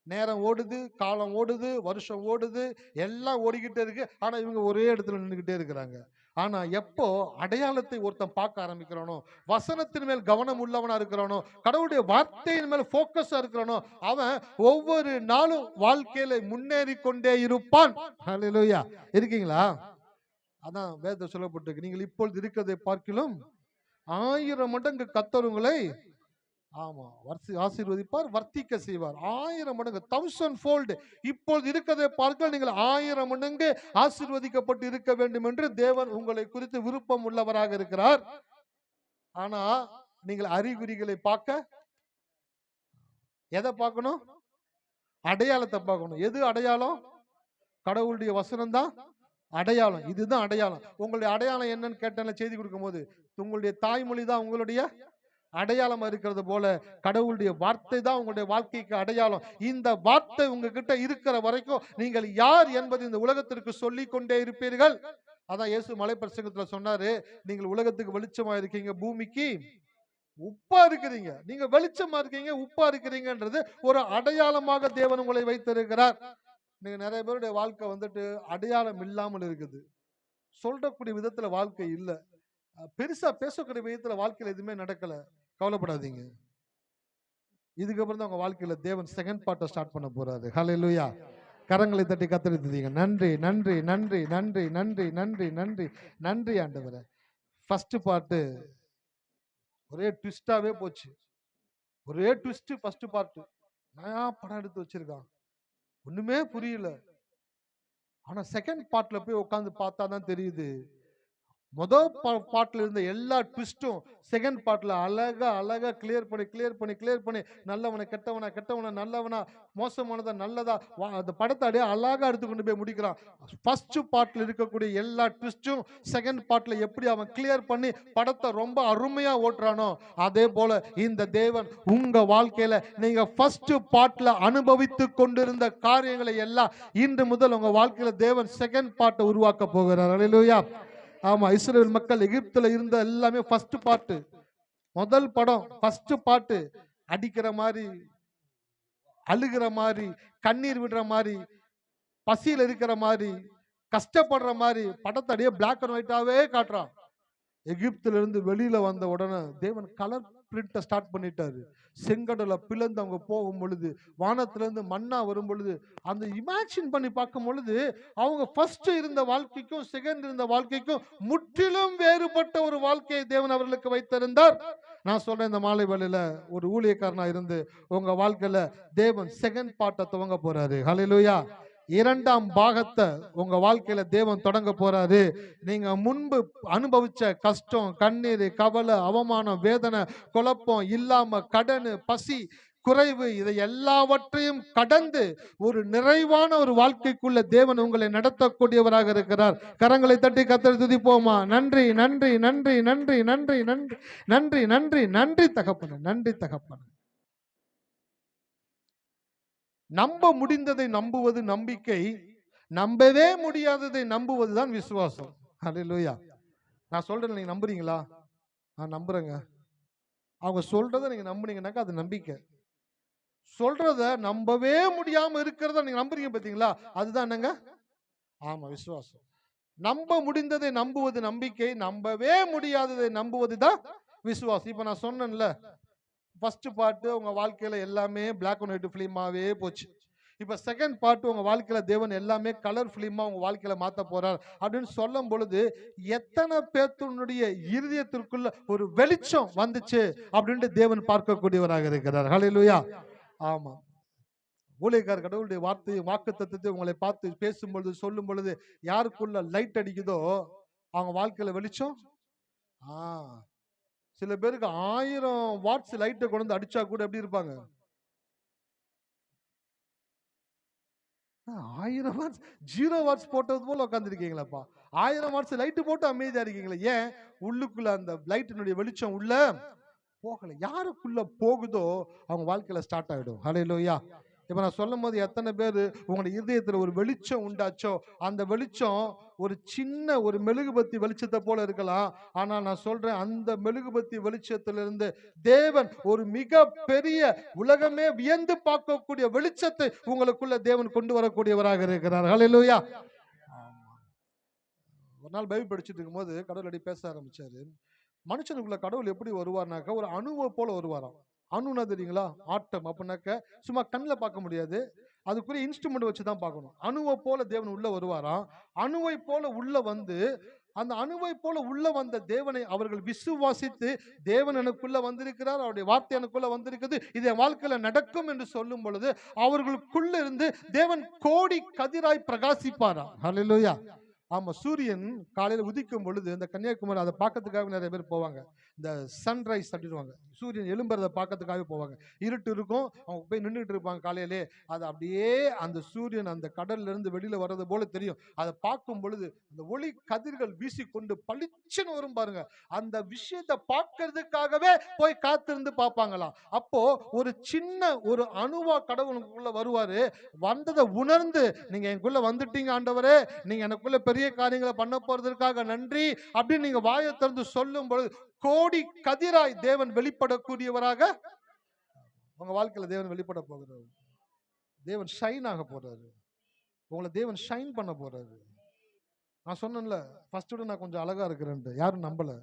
நேரம் ஓடுது, காலம் ஓடுது, வருஷம் ஓடுது, எல்லாம் ஓடிக்கிட்டே இருக்கு. ஆனா இவங்க ஒரே இடத்துல நின்றுகிட்டே இருக்கிறாங்க. ஆனா எப்போ அடையாளத்தை ஒருத்தன் பார்க்க ஆரம்பிக்கிறானோ, வசனத்தின் மேல் கவனம் உள்ளவனா இருக்கிறானோ, கடவுளுடைய வார்த்தையின் மேல் போக்கஸா இருக்கிறானோ, அவன் ஒவ்வொரு நாளும் வாழ்க்கையில முன்னேறி கொண்டே இருப்பான். ஹல்லேலூயா. இருக்கீங்களா? அதான் வேதத்தில் சொல்லப்பட்டிருக்கு, நீங்கள் இப்பொழுது இருக்கிறதை பார்க்கிலும் 1000 மடங்கு கர்த்தர் உங்களை ஆமா, ஆசீர்வதிப்பார், வர்த்திக்க செய்வார். 1000 மடங்கு, 1000 fold. இப்போது இருக்கிறதை பார்க்க நீங்கள் 1000 மடங்கு ஆசீர்வதிக்கப்பட்டு இருக்க வேண்டும் என்று தேவன் உங்களை குறித்து விருப்பம் உள்ளவராக இருக்கிறார். ஆனா நீங்கள் அறிகுறிகளை பார்க்க எதை பார்க்கணும்? அடையாளத்தை பார்க்கணும். எது அடையாளம்? கடவுளுடைய வசனம் தான் அடையாளம். இதுதான் அடையாளம். உங்களுடைய அடையாளம் என்னன்னு கேட்டால செய்தி கொடுக்கும் போது உங்களுடைய தாய்மொழி தான் உங்களுடைய அடையாளமா இருக்கிறது போல கடவுளுடைய வார்த்தை தான் உங்களுடைய வாழ்க்கைக்கு அடையாளம். இந்த வார்த்தை உங்ககிட்ட இருக்கிற வரைக்கும் நீங்கள் யார் என்பது இந்த உலகத்திற்கு சொல்லிக் கொண்டே இருப்பீர்கள். அதான் இயேசு மலைப்பிரசங்கத்துல சொன்னாரு, நீங்கள் உலகத்துக்கு வெளிச்சமா இருக்கீங்க, பூமிக்கு உப்பா இருக்கிறீங்க. நீங்க வெளிச்சமா இருக்கீங்க, உப்பா இருக்கிறீங்கன்றது ஒரு அடையாளமாக தேவன் உங்களை வைத்திருக்கிறார். நீங்க நிறைய பேருடைய வாழ்க்கை வந்துட்டு அடையாளம் இல்லாமல் இருக்குது. சொல்லக்கூடிய விதத்துல வாழ்க்கை இல்ல, பெருசா பேசக்கூடிய விதத்துல வாழ்க்கையில எதுவுமே நடக்கல. கவலைப்படாதீங்க. இதுக்கப்புறம் தான் உங்க வாழ்க்கையில தேவன் செகண்ட் பார்ட்டை ஸ்டார்ட் பண்ண போறாரு. ஹல்லேலூயா. கரங்களை தட்டி கத்தரித்தீங்க. நன்றி நன்றி நன்றி நன்றி நன்றி நன்றி நன்றி நன்றி ஆண்டவரே. ஃபர்ஸ்ட் பார்ட்டு ஒரே ட்விஸ்டாவே போச்சு. ஒரே ட்விஸ்ட் ஃபர்ஸ்ட் பார்ட். நான் படம் எடுத்து வச்சிருக்கான், ஒண்ணுமே புரியல. ஆனா செகண்ட் பார்ட்ல போய் உட்கார்ந்து பார்த்தா தான் தெரியுது, முதல் பாட்டுல இருந்த எல்லா ட்விஸ்டும் செகண்ட் பார்ட்ல அழகா அழகா கிளியர் பண்ணி நல்லவனை கெட்டவனா, கெட்டவனா நல்லவனா, மோசமானதா நல்லதா, அந்த படத்தை அப்படியே அழகா எடுத்து கொண்டு போய் முடிக்கிறான். ஃபர்ஸ்ட் பார்ட்ல இருக்கக்கூடிய எல்லா ட்விஸ்டும் செகண்ட் பார்ட்ல எப்படி அவன் கிளியர் பண்ணி படத்தை ரொம்ப அருமையா ஓட்டுறானோ, அதே போல இந்த தேவன் உங்க வாழ்க்கையில நீங்க ஃபர்ஸ்ட் பார்ட்ல அனுபவித்து கொண்டிருந்த காரியங்களை எல்லாம் இன்று முதல் உங்க வாழ்க்கையில தேவன் செகண்ட் பார்ட்டை உருவாக்க போகிறார். அல்லேலூயா. ஆமா, இஸ்ரவேல் மக்கள் எகிப்துல இருந்த எல்லாமே ஃபர்ஸ்ட் பார்ட். முதல் படம் ஃபர்ஸ்ட் பார்ட். அடிக்கிற மாதிரி, அழுகிற மாதிரி, கண்ணீர் விடுற மாதிரி, பசியில் இருக்கிற மாதிரி, கஷ்டப்படுற மாதிரி படத்தை அப்படியே பிளாக் அண்ட் ஒயிட்டாவே காட்டுறான். எகிப்துல இருந்து வெளியில வந்த உடனே தேவன் கலர் பிரிண்ட ஸ்டார்ட் பண்ணிட்டாரு. செங்கடலை பிளந்து அவங்க போகும் பொழுது, வானத்துல இருந்து மண்ணா வரும் பொழுது, அந்த இமேஜின் பண்ணி பார்க்கும் பொழுது அவங்க ஃபர்ஸ்ட் இருந்த வாழ்க்கைக்கும் செகண்ட் இருந்த வாழ்க்கைக்கும் முற்றிலும் வேறுபட்ட ஒரு வாழ்க்கையை தேவன் அவர்களுக்கு வைத்திருந்தார். நான் சொல்றேன், இந்த மாலை வேளையில ஒரு ஊழியக்காரனா இருந்து உங்க வாழ்க்கையில தேவன் செகண்ட் பார்ட்டை துவங்க போறாரு. ஹல்லேலூயா. இரண்டாம் பாகத்தை உங்க வாழ்க்கையில தேவன் தொடங்க போறாரு. நீங்க முன்பு அனுபவிச்ச கஷ்டம், கண்ணீர், கவலை, அவமானம், வேதனை, குழப்பம் இல்லாம கடன், பசி, குறைவு, இதை எல்லாவற்றையும் கடந்து ஒரு நிறைவான ஒரு வாழ்க்கைக்குள்ள தேவன் உங்களை நடத்தக்கூடியவராக இருக்கிறார். கரங்களை தட்டி கர்த்தரை துதிப்போமா? நன்றி நன்றி நன்றி நன்றி நன்றி நன்றி நன்றி நன்றி நன்றி தகப்பனே, நன்றி தகப்பனே. நம்ப முடிந்ததை நம்புவது நம்பிக்கை, நம்பவே முடியாததை நம்புவதுதான் விசுவாசம். ஹல்லேலூயா. நான் சொல்றேன், நீங்க நம்புறீங்களா? நான் நம்புறேங்க. அவங்க சொல்றதை நீங்க நம்புனீங்கன்னாக்கா அது நம்பிக்கை. சொல்றத நம்பவே முடியாம இருக்கிறத நீங்க நம்புறீங்க பாத்தீங்களா, அதுதான் என்னங்க? ஆமா, விசுவாசம். நம்ப முடிந்ததை நம்புவது நம்பிக்கை, நம்பவே முடியாததை நம்புவதுதான் விசுவாசம். இப்ப நான் சொன்னேன்ல, ஃபர்ஸ்ட் பார்ட் உங்க வாழ்க்கையில எல்லாமே பிளாக் அண்ட் ஒயிட் பிலிமாவே போச்சு. இப்ப செகண்ட் பார்ட் உங்க வாழ்க்கையில தேவன் எல்லாமே கலர் பிலிமா உங்க வாழ்க்கையில மாத்த போறார் அப்படின்னு சொல்லும் பொழுது, எத்தனை பேர்த்துடைய இருதயத்திற்குள்ள ஒரு வெளிச்சம் வந்துச்சு அப்படின்ட்டு தேவன் பார்க்கக்கூடியவராக இருக்கிறார். ஹல்லேலூயா. ஆமா, ஊழியக்காரர் கடவுளுடைய வார்த்தை வாக்குத்தத்தத்தை உங்களை பார்த்து பேசும் பொழுது சொல்லும் பொழுது யாருக்குள்ள லைட் அடிக்குதோ அவங்க வாழ்க்கையில வெளிச்சம். சில பேருக்கு 1000 வாட்ஸ் லைட்டை கொண்டு வந்து அடிச்சா கூட எப்படி இருப்பாங்க? 1000 வாட்ஸ் 0 வாட்ஸ் போட்டது போல உட்காந்துருக்கீங்களாப்பா. 1000 வாட்ஸ் லைட்டு போட்டு அமைதியா இருக்கீங்களா? ஏன்? உள்ளுக்குள்ள அந்த லைட்டினுடைய வெளிச்சம் உள்ள போகல. யாருக்குள்ள போகுதோ அவங்க வாழ்க்கையில ஸ்டார்ட் ஆயிடும். ஹல்லேலூயா. இப்ப நான் சொல்லும் போது எத்தனை பேர் உங்களுடைய இதயத்துல ஒரு வெளிச்சம் உண்டாச்சோ, அந்த வெளிச்சம் ஒரு சின்ன ஒரு மெழுகுபத்தி வெளிச்சத்தை போல இருக்கலாம். ஆனா நான் சொல்றேன், அந்த மெழுகுபத்தி வெளிச்சத்திலிருந்து தேவன் ஒரு மிக பெரிய உலகமே வியந்து பார்க்கக்கூடிய வெளிச்சத்தை உங்களுக்குள்ள தேவன் கொண்டு வரக்கூடியவராக இருக்கிறார். ஹல்லேலூயா. ஒரு நாள் பைபிள் படிச்சுட்டு இருக்கும் போது கடவுள் அடி பேச ஆரம்பிச்சாரு. மனுஷனுக்குள்ள கடவுள் எப்படி வருவார்னாக்கா ஒரு அணுவை போல வருவாராம். அணுன்னா தெரியுங்களா? ஆட்டம். அப்படின்னாக்க சும்மா கண்ணில் பார்க்க முடியாது, அதுக்குரிய இன்ஸ்ட்ருமெண்ட் வச்சு தான் பார்க்கணும். அணுவை போல தேவன் உள்ள வருவாராம். அணுவை போல உள்ள வந்து அந்த அணுவை போல உள்ள வந்த தேவனை அவர்கள் விசுவாசித்து, தேவன் எனக்குள்ள வந்திருக்கிறார், அவருடைய வார்த்தை எனக்குள்ள வந்திருக்குது, இது என் வாழ்க்கையில நடக்கும் என்று சொல்லும் பொழுது அவர்களுக்குள்ள இருந்து தேவன் கோடி கதிராய் பிரகாசிப்பாரா. ஹல்லேலூயா. ஆமா, சூரியன் காலையில உதிக்கும் பொழுது இந்த கன்னியாகுமரி அதை பார்க்கறதுக்காக நிறைய பேர் போவாங்க. இந்த சன்ரைஸ் அப்படின்வாங்க, சூரியன் எழும்புறதை பார்க்கறதுக்காக போவாங்க. இருட்டு இருக்கும், அவங்க போய் நின்றுட்டு இருப்பாங்க காலையிலே. அது அப்படியே அந்த சூரியன் அந்த கடல்ல இருந்து வெளியில வர்றது போல தெரியும். அதை பார்க்கும் பொழுது அந்த ஒளி கதிர்கள் வீசிக்கொண்டு பளிச்சுன்னு வரும் பாருங்க. அந்த விஷயத்தை பார்க்கறதுக்காகவே போய் காத்திருந்து பார்ப்பாங்களாம். அப்போ ஒரு சின்ன ஒரு அணுவா கடவுளுக்குள்ள வருவாரு. வந்ததை உணர்ந்து, நீங்க எனக்குள்ள வந்துட்டீங்க ஆண்டவரே, நீங்க எனக்குள்ள பெரிய காரியங்களை பண்ண போறதற்காக நன்றி அப்படின்னு நீங்க வாயை திறந்து சொல்லும் பொழுது கோடி கதிராய் தேவன் வெளிப்படக்கூடியவராக உங்க வாழ்க்கையில தேவன் வெளிப்பட போகிறார். தேவன் ஷைன் ஆக போறாரு. உங்களை தேவன் ஷைன் பண்ண போறாரு. நான் சொன்னேன்ல, ஃபர்ஸ்ட் விட நான் கொஞ்சம் அழகா இருக்கிறேன்ட்டு. யாரும் நம்பல.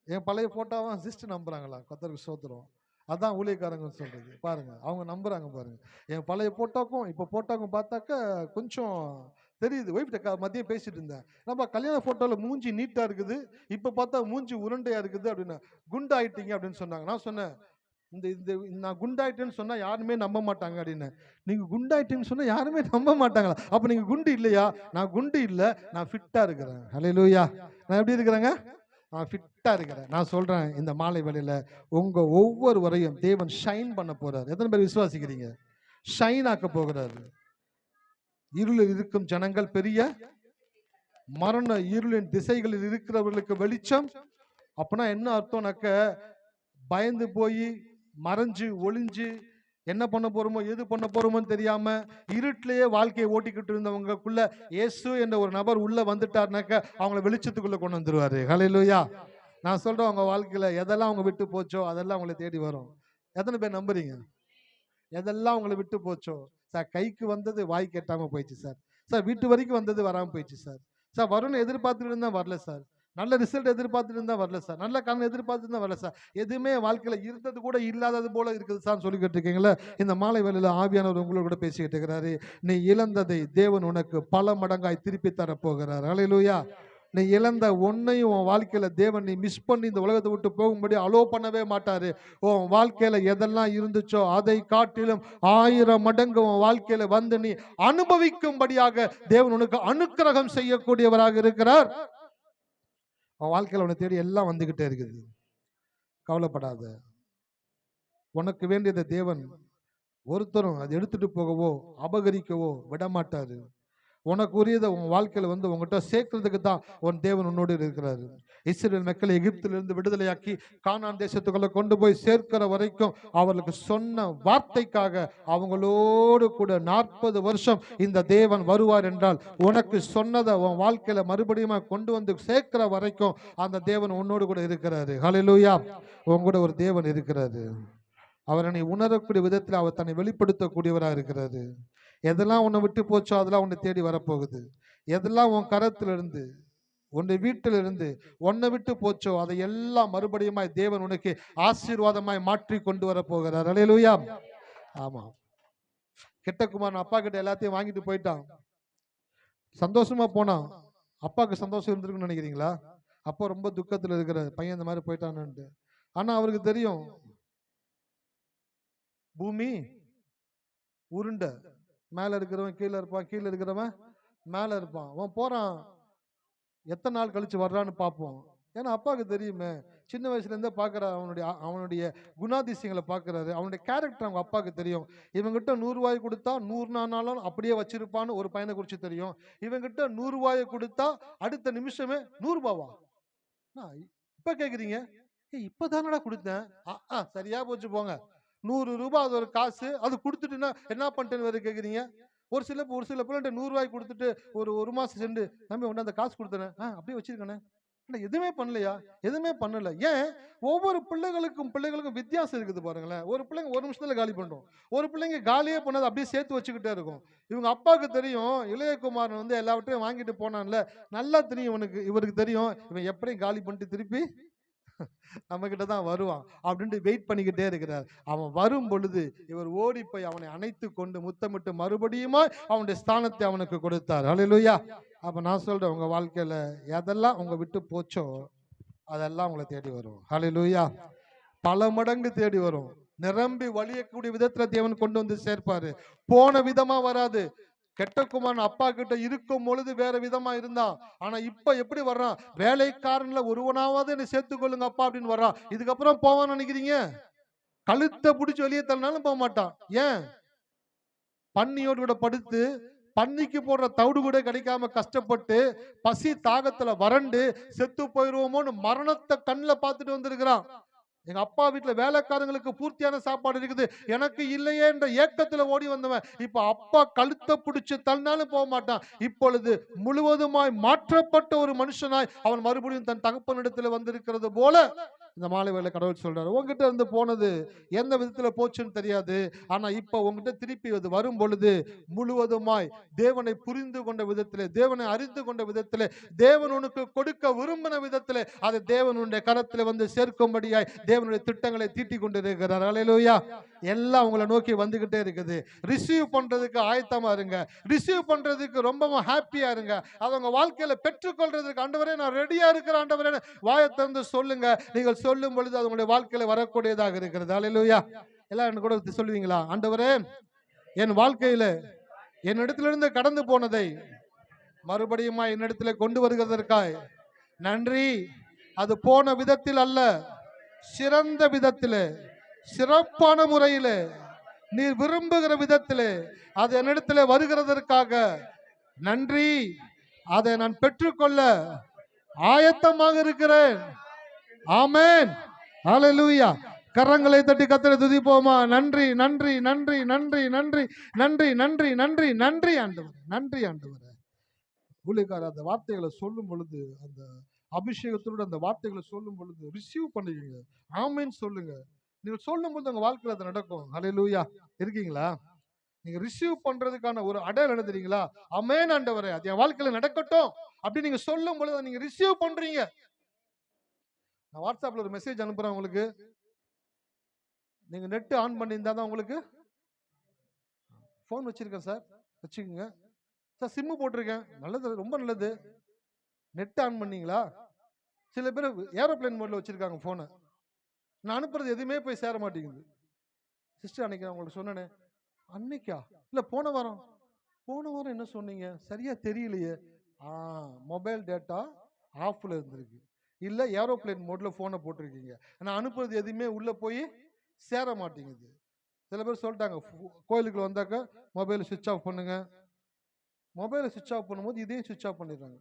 என் பழைய போட்டோவா சிஸ்டர் நம்புறாங்களா? கர்த்தருக்கு ஸ்தோத்திரம். அதான் ஊழியக்காரங்க சொல்றது. பாருங்க, அவங்க நம்புறாங்க பாருங்க. என் பழைய போட்டோக்கும் இப்ப போட்டோக்கும் பார்த்தாக்க கொஞ்சம் தெரியுது. ஒய்ஃப்ட்ட மதியம் பேசிட்டு இருந்தேன், நம்ம கல்யாண போட்டோல மூஞ்சி நீட்டா இருக்குது, இப்ப பார்த்தா மூஞ்சி உருண்டையா இருக்குது அப்படின்னு. குண்டாயிட்டீங்க அப்படின்னு சொன்னாங்க. நான் சொன்னேன், இந்த இந்த நான் குண்டாயிட்டேன்னு சொன்னா யாருமே நம்ப மாட்டாங்க அப்படின்னு. நீங்க குண்டாயிட்டேன்னு சொன்னா யாருமே நம்ப மாட்டாங்களா? அப்ப நீங்க குண்டு இல்லையா? நான் குண்டு இல்ல, நான் ஃபிட்டா இருக்கிறேன். ஹல்லேலூயா. நான் எப்படி இருக்கிறேங்க? நான் ஃபிட்டா இருக்கிறேன். நான் சொல்றேன், இந்த மாலை வேளையில உங்க ஒவ்வொருவரையும் தேவன் ஷைன் பண்ண போறாரு. எத்தனை பேர் விசுவாசிக்கிறீங்க? ஷைன் ஆக்க போகிறாரு. இருளில் இருக்கும் ஜனங்கள் பெரிய மரண இருளின் திசைகளில் இருக்கிறவர்களுக்கு வெளிச்சம். அப்படின்னா என்ன அர்த்தம்னாக்க, பயந்து போய் மறைஞ்சு ஒளிஞ்சு என்ன பண்ண போறோமோ எது பண்ண போறோமோன்னு தெரியாம இருட்டிலேயே வாழ்க்கையை ஓட்டிக்கிட்டு இருந்தவங்களுக்குள்ள இயேசு என்ற ஒரு நபர் உள்ள வந்துட்டாருனாக்க அவங்கள வெளிச்சத்துக்குள்ள கொண்டு வந்துருவாரு. ஹல்லேலூயா. நான் சொல்றேன், அவங்க வாழ்க்கையில எதெல்லாம் அவங்க விட்டு போச்சோ அதெல்லாம் அவங்களை தேடி வரும். எத்தனை பேர் நம்புறீங்க? எதெல்லாம் அவங்களை விட்டு போச்சோ சார், கைக்கு வந்தது வாய் கேட்டாம போயிடுச்சு சார். சார் வீட்டு வரைக்கும் வந்தது வராம போயிடுச்சு சார். சார் வரும்னு எதிர்பார்த்துட்டு இருந்தா வரல சார். நல்ல ரிசல்ட் எதிர்பார்த்துட்டு இருந்தா வரல சார். நல்ல காரணம் எதிர்பார்த்துட்டு இருந்தா வரல சார். எதுவுமே வாழ்க்கையில இருந்தது கூட இல்லாதது போல இருக்குது சார் சொல்லிக்கிட்டு இருக்கீங்களா? இந்த மாலை வேளையில ஆவியானவர் உங்களோட கூட பேசிக்கிட்டு இருக்கிறாரு. நீ இழந்ததை தேவன் உனக்கு பல மடங்காய் திருப்பி தர போகிறார். ஹல்லேலூயா. நீ இழந்த ஒன்னையும் உன் வாழ்க்கையில தேவன் நீ மிஸ் பண்ணி இந்த உலகத்தை விட்டு போகும்படி அலோ பண்ணவே மாட்டாரு. உன் வாழ்க்கையில எதெல்லாம் இருந்துச்சோ அதை காட்டிலும் 1000 மடங்கு உன் வாழ்க்கையில வந்து நீ அனுபவிக்கும்படியாக தேவன் உனக்கு அனுக்கிரகம் செய்யக்கூடியவராக இருக்கிறார். உன் வாழ்க்கையில உன்னை தேடி எல்லாம் வந்துகிட்டே இருக்குது. கவலைப்படாத. உனக்கு வேண்டியதை தேவன் ஒருத்தரும் அதை எடுத்துட்டு போகவோ அபகரிக்கவோ விடமாட்டாரு. உனக்கு உரியதை உன் வாழ்க்கையில வந்து உங்ககிட்ட சேர்க்கறதுக்கு தான் உன் தேவன் உன்னோடு இருக்கிறாரு. இஸ்ரவேல் மக்களை எகிப்திலிருந்து விடுதலையாக்கி கானான் தேசத்துக்குள்ள கொண்டு போய் சேர்க்கிற வரைக்கும் அவர்களுக்கு சொன்ன வார்த்தைக்காக அவங்களோடு கூட 40 வருஷம் இந்த தேவன் வருவார் என்றால், உனக்கு சொன்னதை உன் வாழ்க்கையில மறுபடியும் கொண்டு வந்து சேர்க்கிற வரைக்கும் அந்த தேவன் உன்னோடு கூட இருக்கிறாரு. ஹல்லேலூயா. உன் கூட ஒரு தேவன் இருக்கிறாரு. அவரை நீ உணரக்கூடிய விதத்தில் அவர் தன்னை வெளிப்படுத்தக்கூடியவராக இருக்கிறாரு. எதெல்லாம் உன்னை விட்டு போச்சோ அதெல்லாம் உன்னை தேடி வரப்போகுது. எதெல்லாம் உன் கரத்திலிருந்து உன்னை வீட்டிலிருந்து உன்னை விட்டு போச்சோ அதை எல்லாம் மறுபடியும் தேவன் உனக்கு ஆசீர்வாதமாய் மாற்றி கொண்டு வர போகிறார். ஹல்லேலூயா. ஆமா, கெட்டகுமாரன் அப்பா கிட்ட எல்லாத்தையும் வாங்கிட்டு போயிட்டான். சந்தோஷமா போனான். அப்பாவுக்கு சந்தோஷம் இருந்திருக்குன்னு நினைக்கிறீங்களா? அப்பா ரொம்ப துக்கத்துல இருக்கிற பையன் இந்த மாதிரி போயிட்டான்னு. ஆனா அவருக்கு தெரியும், பூமி உருண்டை, மேல இருக்கிறவன் கீழே இருப்பான், கீழே இருக்கிறவன் மேல இருப்பான். அவன் போறான், எத்தனை நாள் கழிச்சு வர்றான்னு பார்ப்போம். ஏன்னா அப்பாவுக்கு தெரியுமே, சின்ன வயசுல இருந்தே பார்க்குறாரு. அவனுடைய குணாதிசயங்களை பார்க்குறாரு. அவனுடைய கேரக்டர் அவங்க அப்பாவுக்கு தெரியும். இவங்கிட்ட 100 ரூபாய் கொடுத்தா 100 நாளும் அப்படியே வச்சிருப்பான்னு ஒரு பையனை குறித்து தெரியும். இவங்கிட்ட 100 ரூபாயை கொடுத்தா அடுத்த நிமிஷமே 100 ரூபாவா இப்ப கேக்குறீங்க? இப்பதானடா கொடுத்தேன். சரியா போச்சு போங்க. 100 ரூபாய் அது ஒரு காசு, அது கொடுத்துட்டுன்னா என்ன பண்ணிட்டேன்னு வேற கேக்குறீங்க? ஒரு சில பிள்ளை 100 ரூபாய் கொடுத்துட்டு ஒரு மாசம் சென்று தம்பி ஒன்று அந்த காசு கொடுத்தேன் அப்படியே வச்சிருக்கேனே, எதுவுமே பண்ணலையா? எதுவுமே பண்ணல. ஏன்? ஒவ்வொரு பிள்ளைகளுக்கும் வித்தியாசம் இருக்குது பாருங்களேன். ஒரு பிள்ளைங்க ஒரு நிமிஷத்துல காலி பண்றோம், ஒரு பிள்ளைங்க காலியே பண்ணாது அப்படியே சேர்த்து வச்சுக்கிட்டே இருக்கும். இவங்க அப்பாவுக்கு தெரியும், இளையகுமாரன் வந்து எல்லாவற்றையும் வாங்கிட்டு போனான்ல, நல்லா தெரியும் இவருக்கு தெரியும் இவன் எப்படியும் காலி பண்ணிட்டு திருப்பி நம்ம கிட்ட தான் வருவான் அப்படின்ட்டு வெயிட் பண்ணிக்கிட்டே இருக்கிறார். அவன் வரும் பொழுது இவர் ஓடி போய் அவனை அணைத்து கொண்டு முத்தமிட்டு மறுபடியும் அவனுடைய ஸ்தானத்தை அவனுக்கு கொடுத்தார். ஹல்லேலூயா. அப்ப நான் சொல்றேன், உங்க வாழ்க்கையில எதெல்லாம் உங்க விட்டு போச்சோ அதெல்லாம் உங்களை தேடி வரும். ஹல்லேலூயா. பல மடங்கு தேடி வரும். நிரம்பி வழியக்கூடிய விதத்துல தேவன் கொண்டு வந்து சேர்ப்பாரு. போன விதமா வராது. கெட்ட குமாரன் அப்பா கிட்ட இருக்கும் பொழுது வேற விதமா இருந்தான். ஆனா இப்ப எப்படி வர்றான்? வேலைக்காரன்ல ஒருவனாவது என்னை சேர்த்துக் கொள்ளுங்க அப்பா அப்படின்னு வர்றான். இதுக்கப்புறம் போவான்னு நினைக்கிறீங்க? கழுத்தை பிடிச்சி வெளியே தள்ளினாலும் போக மாட்டான். ஏன்? பன்னியோடு கூட படுத்து, பன்னிக்கு போடுற தவிடு கூட கிடைக்காம கஷ்டப்பட்டு, பசி தாகத்துல வறண்டு செத்து போயிருவோமோன்னு மரணத்தை கண்ணுல பார்த்துட்டு வந்திருக்கிறான். எங்க அப்பா வீட்டுல வேலைக்காரங்களுக்கு பூர்த்தியான சாப்பாடு இருக்குது, எனக்கு இல்லையே என்ற ஏக்கத்துல ஓடி வந்தவன் இப்ப அப்பா கழுத்தை பிடிச்சு தள்ளினாலும் போக மாட்டான். இப்பொழுது முழுவதுமாய் மாற்றப்பட்ட ஒரு மனுஷனாய் அவன் மறுபடியும் தன் தகப்பனிடத்துல வந்திருக்கிறது போல இந்த மாலை வேளை கடவுள் சொல்றாரு, உங்ககிட்ட இருந்து போனது எந்த விதத்துல போச்சுன்னு தெரியாது. ஆனா இப்ப உங்ககிட்ட திருப்பி அது வரும் பொழுது முழுவதுமாய் தேவனை புரிந்து கொண்ட விதத்திலே, தேவனை அறிந்து கொண்ட விதத்திலே, தேவன் உனக்கு கொடுக்க விரும்பின விதத்திலே அதை தேவனுடைய கரத்திலே வந்து சேர்க்கும்படியாய் தேவனுடைய திட்டங்களை தீட்டிக் கொண்டிருக்கிறார். அல்லேலூயா. எல்லாம் உங்களை நோக்கி வந்துகிட்டே இருக்குது. ரிசீவ் பண்றதுக்கு ஆயத்தமா இருங்க. ரிசீவ் பண்றதுக்கு ரொம்பவும் ஹாப்பியா இருங்க. அதை உங்க வாழ்க்கையில பெற்றுக்கொள்றதுக்கு, ஆண்டவரே நான் ரெடியா இருக்கிறேன் ஆண்டவரே வாயை திறந்து சொல்லுங்க. நீங்கள் சொல்லும் பொழுது அது உங்களுடைய வாழ்க்கையில வரக்கூடியதாக இருக்கிறது. அல்லேலூயா. எல்லாம் எனக்கு கூட சொல்லுவீங்களா? ஆண்டவரே, என் வாழ்க்கையில என்னிடத்திலிருந்து கடந்து போனதை மறுபடியும் என்னிடத்துல கொண்டு வருகிறதற்காய் நன்றி. அது போன விதத்தில் அல்ல, சிறந்த விதத்திலே, சிறப்பான முறையிலே, நீர் விரும்புகிற விதத்திலே அது என்னிடத்திலே வருகிறதற்காக நன்றி. அதை நான் பெற்றுக்கொள்ள ஆயத்தமாக இருக்கிறேன். ஆமென். ஹல்லேலூயா. கரங்களை தட்டி கர்த்தரை துதிப்போமா? நன்றி நன்றி நன்றி நன்றி நன்றி நன்றி நன்றி நன்றி நன்றி ஆண்டவரே, நன்றி ஆண்டவரே. ஊழியக்காரர் அந்த வார்த்தைகளை சொல்லும் பொழுது, அந்த அபிஷேகத்தோடு அந்த வார்த்தைகளை சொல்லும் பொழுது ரிசீவ் பண்ணுவீங்க. ஆமென் சொல்லுங்க. நீங்க சொல்லும் பொழுது உங்க வாழ்க்கையில அது நடக்கும். ஹல்லேலூயா. இருக்கீங்களா? நீங்க ரிசீவ் பண்றதுக்கான ஒரு அடையாளம் என்ன தெரியுங்களா? ஆமென் ஆண்டவரே, அது என் வாழ்க்கையில நடக்கட்டும் அப்படி நீங்க சொல்லும் பொழுது நீங்க ரிசீவ் பண்றீங்க. நான் வாட்ஸ்அப்ல ஒரு மெசேஜ் அனுப்புறேன் உங்களுக்கு. நீங்க நெட் ஆன் பண்ணியிருந்தா தான் உங்களுக்கு. போன் வச்சிருக்கேன் சார், வச்சுக்கோங்க சார். சிம்மு போட்டிருக்கேன், நல்லது, ரொம்ப நல்லது. நெட் ஆன் பண்ணீங்களா? சில பேர் ஏரோப்ளேன் மோட்ல வச்சிருக்காங்க போனை. நான் அனுப்புறது எதுவுமே போய் சேர மாட்டேங்குது. சிஸ்டர், அன்னைக்கு நான் உங்களுக்கு சொன்னேனே. அன்னைக்கா? இல்ல போன வாரம். போன வாரம் என்ன சொன்னீங்க? சரியா தெரியலையே. மொபைல் டேட்டா ஆஃப்ல இருந்திருக்கு, இல்ல ஏரோப்ளேன் மோட்ல போனை போட்டிருக்கீங்க. நான் அனுப்புறது எதுவுமே உள்ள போய் சேர மாட்டேங்குது. சில பேர் சொல்லிட்டாங்க, கோயிலுக்கு வந்தாக்க மொபைலை சுவிட்ச் ஆஃப் பண்ணுங்க. மொபைலை சுவிட்ச் ஆஃப் பண்ணும்போது இதையும் சுவிட்ச் ஆஃப் பண்ணிடுறாங்க.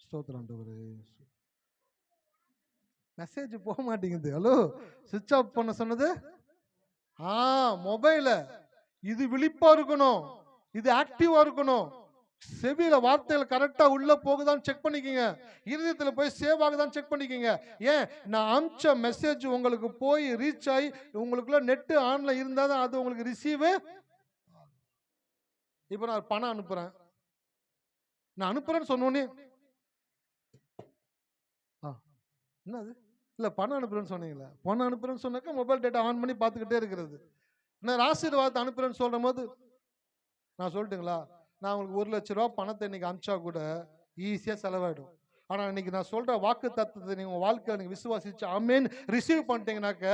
ஸ்தோத்திரம் ஆண்டவரே. மெசேஜ் போக மாட்டேங்குது. ஹலோ, சுவிட்ச் ஆஃப் பண்ண சொன்னது மொபைல. இது விழிப்பா இருக்கணும், இது ஆக்டிவா இருக்கணும். செவியில வார்த்தைகள் கரெக்டா உள்ள போகுதான்னு செக் பண்ணிக்கங்க. இருதயத்துல போய் சேவ் ஆகுதான்னு செக் பண்ணிக்கங்க. ஏன்? நான் அனுப்பிச்ச மெசேஜ் உங்களுக்கு போய் ரீச் ஆகி உங்களுக்குள்ள நெட் ஆன்ல இருந்தா தான் அது உங்களுக்கு ரிசீவ். இப்ப நான் பணம் அனுப்புறேன், நான் அனுப்புறேன்னு சொன்னோன்னே என்னது? இல்ல பணம் அனுப்புறேன்னு சொன்னீங்களா? பணம் அனுப்புறேன்னு சொன்னாக்க மொபைல் டேட்டா ஆன் பண்ணி பார்த்துக்கிட்டே இருக்கிறது. நான் ஆசீர்வாதத்தை அனுப்புறேன்னு சொல்ற போது நான் சொல்லட்டுங்களா, நான் உங்களுக்கு 1 லட்ச ரூபா பணத்தை இன்னைக்கு அனுப்பிச்சா கூட ஈஸியா செலவாயிடும். ஆனா இன்னைக்கு நான் சொல்ற வாக்கு தத்துவத்தை நீங்க உங்க வாழ்க்கையில நீங்க விசுவாசிச்சு ஆமென் ரிசீவ் பண்ணிட்டீங்கன்னாக்க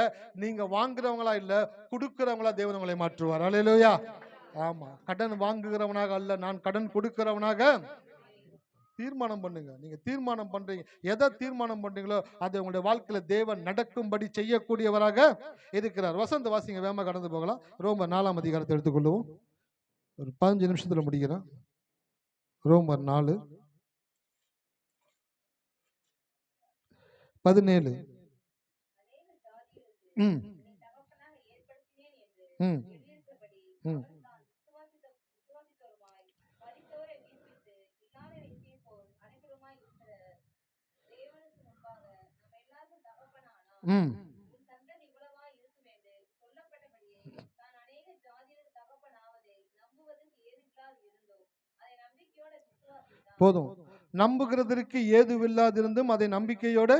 நீங்க வாங்குறவங்களா இல்ல, கொடுக்கிறவங்களா தேவன் உங்களை மாற்றுவார். அல்லேலூயா. ஆமா, கடன் வாங்குகிறவனாக அல்ல, நான் கடன் கொடுக்கிறவனாக. தீர்மானம் பண்ணுங்க. நீங்க தீர்மானம் பண்றீங்க, எதை தீர்மானம் பண்றீங்களோ அதை உங்களுடைய வாழ்க்கையில தேவன் நடக்கும்படி செய்யக்கூடியவராக இருக்கிறார். வசந்த வாசிங்க, வேகமா கடந்து போகலாம். ரோமர் 4ஆம் அதிகாரத்தை எடுத்துக்கொள்ளுவோம். ஒரு 15 நிமிஷத்துல முடிக்கிறேன். ரோமர் 4:17. ம் ம் ம் ம் போதும். நம்புகிறதற்கு ஏதுவில்லாதிருந்தும் அதை நம்பிக்கையோட.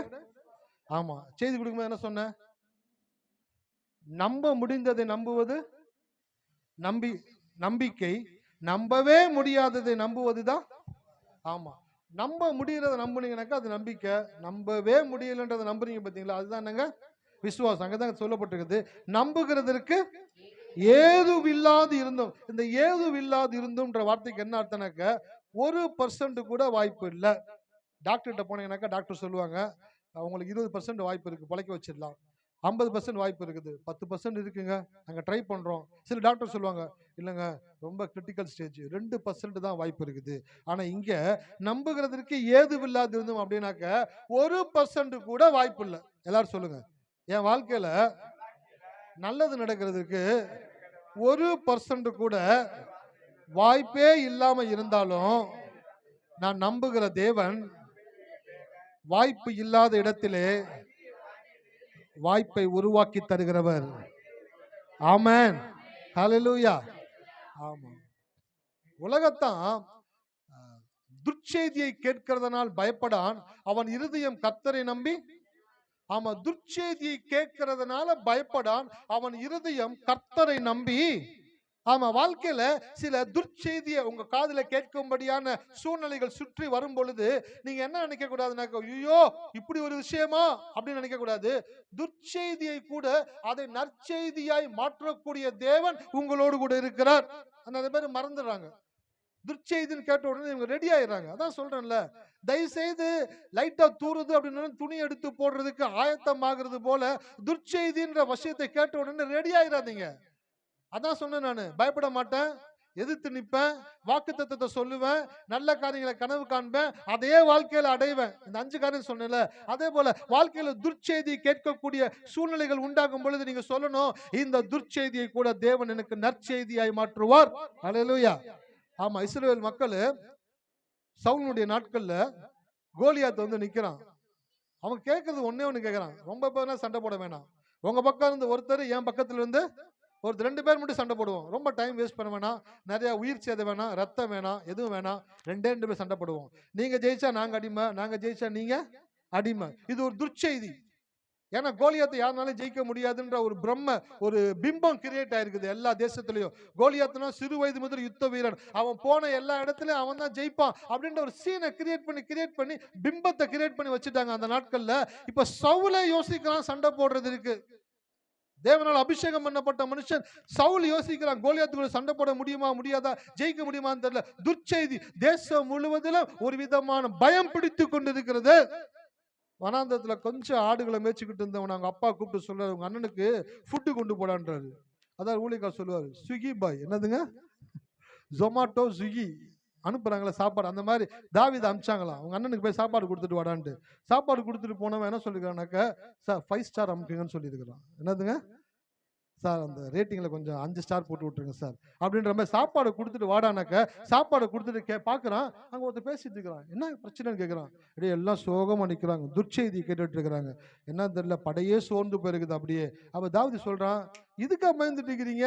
ஆமா, செய்தி கொடுக்கும்போது என்ன சொன்ன? நம்ப முடிந்ததை நம்புவது நம்பிக்கை, நம்பவே முடியாததை நம்புவதுதான் ஆமா, நம்ப முடியறத நம்புனீங்கன்னாக்கா அது நம்பிக்கை. நம்பவே முடியலன்றதை நம்புறீங்க பாத்தீங்களா, அதுதான் என்னங்க விசுவாசம். அங்கதான் சொல்லப்பட்டிருக்குது, நம்புகிறதற்கு ஏதுவில்லாது இருந்தோம். இந்த ஏதுவில்லாது இருந்தோம்ன்ற வார்த்தைக்கு என்ன அர்த்தம்னாக்க, 1% கூட வாய்ப்பு இல்ல. டாக்டர்கிட்ட போனீங்கன்னாக்கா டாக்டர் சொல்லுவாங்க, உங்களுக்கு 20% வாய்ப்பு இருக்கு, பொழைக்க வச்சிடலாம். 50% வாய்ப்பு இருக்குது, 10% இருக்குங்க, நாங்க ட்ரை பண்றோம். சில டாக்டர் சொல்லுவாங்க, இல்லங்க ரொம்ப கிரிட்டிக்கல் ஸ்டேஜ், 2% தான் வாய்ப்பு இருக்குது. ஆனா இங்க நம்புகிறதற்கு ஏதுவில்லாது இருந்தோம் அப்படின்னாக்க 1% கூட வாய்ப்பு இல்லை. எல்லாரும் சொல்லுங்க, என் வாழ்க்கையில நல்லது நடக்கிறதுக்கு 1% கூட வாய்ப்பே இல்லாம இருந்தாலும் நான் நம்புகிற தேவன் வாய்ப்பு இல்லாத இடத்திலே வாய்ப்பை உருவாக்கி தருகிறவர். ஆமென், ஹல்லேலூயா. ஆமா, உலகத்தான் துர்ச்செய்தியை கேட்கிறதனால் பயப்படான், அவன் இருதயம் கர்த்தரை நம்பி. ஆமா, துர்ச்செய்தியை கேட்கிறதுனால பயப்படான், அவன் இருதயம் கர்த்தரை நம்பி. ஆமா, வாழ்க்கையில சில துர்ச்செய்தியை உங்க காதுல கேட்கும்படியான சூழ்நிலைகள் சுற்றி வரும் பொழுது நீங்க என்ன நினைக்க கூடாதுனாக்க, ஐயோ இப்படி ஒரு விஷயமா அப்படின்னு நினைக்க கூடாது. துர்ச்செய்தியை கூட அதை நற்செய்தியாய் மாற்றக்கூடிய தேவன் உங்களோடு கூட இருக்கிறார். நிறைய பேர் மறந்துடுறாங்க, துர்ச்செய்தின்னு கேட்ட உடனே இவங்க ரெடி ஆயிடுறாங்க. அதான் சொல்றேன்ல, தயவு செய்து லைட்டா தூறுது அப்படின்னு துணி எடுத்து போடுறதுக்கு ஆயத்தம் ஆகுறது போல துர்ச்செய்தின்ற விஷயத்தை கேட்ட உடனே ரெடி ஆயிடாதீங்க. அதான் சொன்னேன், நானு பயப்பட மாட்டேன், எதிர்த்து நிற்பேன், வாக்குத்தத்தத்தை சொல்லுவேன், நல்ல காரியங்களை கனவு காண்பேன், அதே வாழ்க்கையில அடைவேன். இந்த 5 காரியம் சொன்னேன்ல, அதே போல வாழ்க்கையில துர்ச்செய்தி கேட்கக்கூடிய சூழ்நிலைகள் உண்டாகும் பொழுது நீங்க சொல்லணும், இந்த துர்ச்செய்தியை கூட தேவன் எனக்கு நற்செய்தியாய் மாற்றுவார். அல்லேலூயா. ஆமா, இஸ்ரவேல் மக்கள் சவுலுடைய நாட்கள்ல கோலியாத் வந்து நிக்கிறான். அவன் கேட்கறது ஒன்னே ஒண்ணு கேட்கறான், ரொம்ப பேர்னா சண்டை போட வேணாம், உங்க பக்கம் இருந்து ஒருத்தர் என் பக்கத்துல இருந்து ஒரு 2 பேர் மட்டும் சண்டை போடுவோம், ரொம்ப டைம் வேஸ்ட் பண்ண வேணாம், நிறைய உயிர் சேதம் வேணாம், ரத்தம் வேணாம், எதுவும் வேணாம், 2 பேர் சண்டை போடுவோம், நீங்க ஜெயிச்சா நாங்க அடிமை, நாங்க ஜெயிச்சா நீங்க அடிமை. இது ஒரு துர்ச்செய்தி. ஏன்னா கோலியாத்தை யாருனாலும் ஜெயிக்க முடியாதுன்ற ஒரு ஒரு பிம்பம் கிரியேட் ஆயிருக்குது எல்லா தேசத்திலையும். கோலியாத்னா சிறு வயது முதல் யுத்த வீரன், அவன் போன எல்லா இடத்துலயும் அவன் தான் ஜெயிப்பான் அப்படின்ற ஒரு சீனை கிரியேட் பண்ணி பிம்பத்தை கிரியேட் பண்ணி வச்சுட்டாங்க அந்த நாட்கள்ல. இப்ப சவுலே யோசிக்கிறான் சண்டை போடுறது இருக்கு. தேவனால் அபிஷேகம் பண்ணப்பட்ட மனுஷன் சவுல் யோசிக்கிறான், கோலியாத்து கூட சண்டை போட முடியுமா முடியாதா, ஜெயிக்க முடியுமான்னு தெரியல. துர்ச்செய்தி தேசம் முழுவதிலும் ஒரு விதமான பயம் பிடித்து கொண்டிருக்கிறது. வனாந்தரத்துல கொஞ்சம் ஆடுகளை மேய்ச்சிக்கிட்டு இருந்தவன் அவங்க அப்பா கூப்பிட்டு சொல்றாரு, உங்க அண்ணனுக்கு ஃபுட்டு கொண்டு போடான்றாரு. அதான் ஊழியக்காரர் சொல்லுவாரு, ஸ்விக்கி பாய், என்னதுங்க ஜொமாட்டோ ஸ்விக்கி அனுப்புறாங்களா சாப்பாடு, அந்த மாதிரி தாவீது அனுப்பிச்சாங்களாம், உங்க அண்ணனுக்கு போய் சாப்பாடு கொடுத்துட்டு வாடான்ட்டு. சாப்பாடு கொடுத்துட்டு போனவன் என்ன சொல்லிருக்கானாக்க, சார் 5 ஸ்டார் அனுப்புங்கன்னு சொல்லியிருக்கிறான். என்னதுங்க சார், அந்த ரேட்டிங்ல கொஞ்சம் 5 ஸ்டார் போட்டு விட்டுருங்க சார் அப்படின்ற மாதிரி சாப்பாடு கொடுத்துட்டு வாடானாக்க, சாப்பாடு கொடுத்துட்டு பாக்குறான், அங்க ஒருத்தர் பேசிட்டு இருக்கிறான், என்ன பிரச்சனைன்னு கேட்கிறான். அப்படியே எல்லாம் சோகமா நிக்கிறாங்க, துர்ச்செய்தி கேட்டுட்டு இருக்கிறாங்க, என்ன தெரியல படையே சோர்ந்து போயிருக்குது அப்படியே. அப்ப தாவீது சொல்றான், இதுக்கா பயந்துட்டு இருக்கிறீங்க,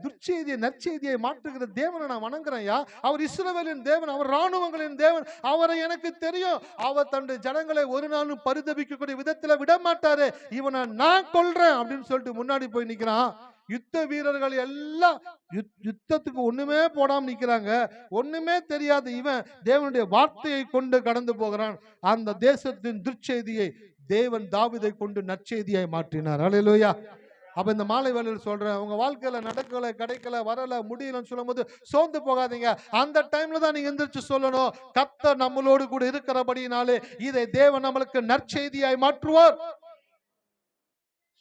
துர்ச்செய்தியை நற்செய்தியை மாற்றுகிற தேவனை நான் வணங்குறேன்யா, அவர் இஸ்ரவேலின் தேவன், அவர் ராணுவங்களின் தேவன், அவரை எனக்கு தெரியும், அவர் தன்னுடைய ஜனங்களை ஒரு நாளும் பரிதபிக்கக்கூடிய விதத்துல விட மாட்டாரு, இவனை நான் கொல்றேன் அப்படின்னு சொல்லிட்டு முன்னாடி போய் நிக்கிறான். யுத்த வீரர்கள் எல்லாம் யுத்தத்துக்கு ஒண்ணுமே போடாம நிக்கிறாங்க, ஒண்ணுமே தெரியாது, இவன் தேவனுடைய வார்த்தையை கொண்டு கடந்து போகிறான். அந்த தேசத்தின் துர்ச்செய்தியை தேவன் தாவீதை கொண்டு நற்செய்தியாய் மாற்றினார். அல்லேலூயா. அப்ப இந்த மாலை வேளையில் சொல்றேன், உங்க வாழ்க்கையில நடக்கல, கிடைக்கல, வரல, முடியலன்னு சொல்லும் போது சோர்ந்து போகாதீங்க. அந்த டைம்ல தான் நீங்க எந்திரிச்சு சொல்லணும், கர்த்தர் நம்மளோடு கூட இருக்கிறபடினாலே இதை தேவன் நம்மளுக்கு நற்செய்தியாய் மாற்றுவார்.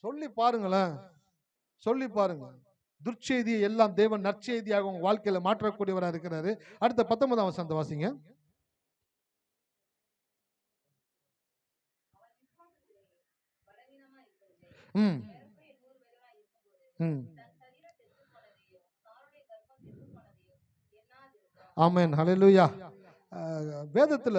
சொல்லி பாருங்களேன், சொல்லி பாருங்க, துர்ச்செய்தியை எல்லாம் தேவன் நற்செய்தியாக உங்க வாழ்க்கையில மாற்றக்கூடியவராக இருக்கிறாரு. அடுத்த 19ஆம் வசனத்தை வாசிங்க. ஆமென், ஹல்லேலூயா. வேதத்துல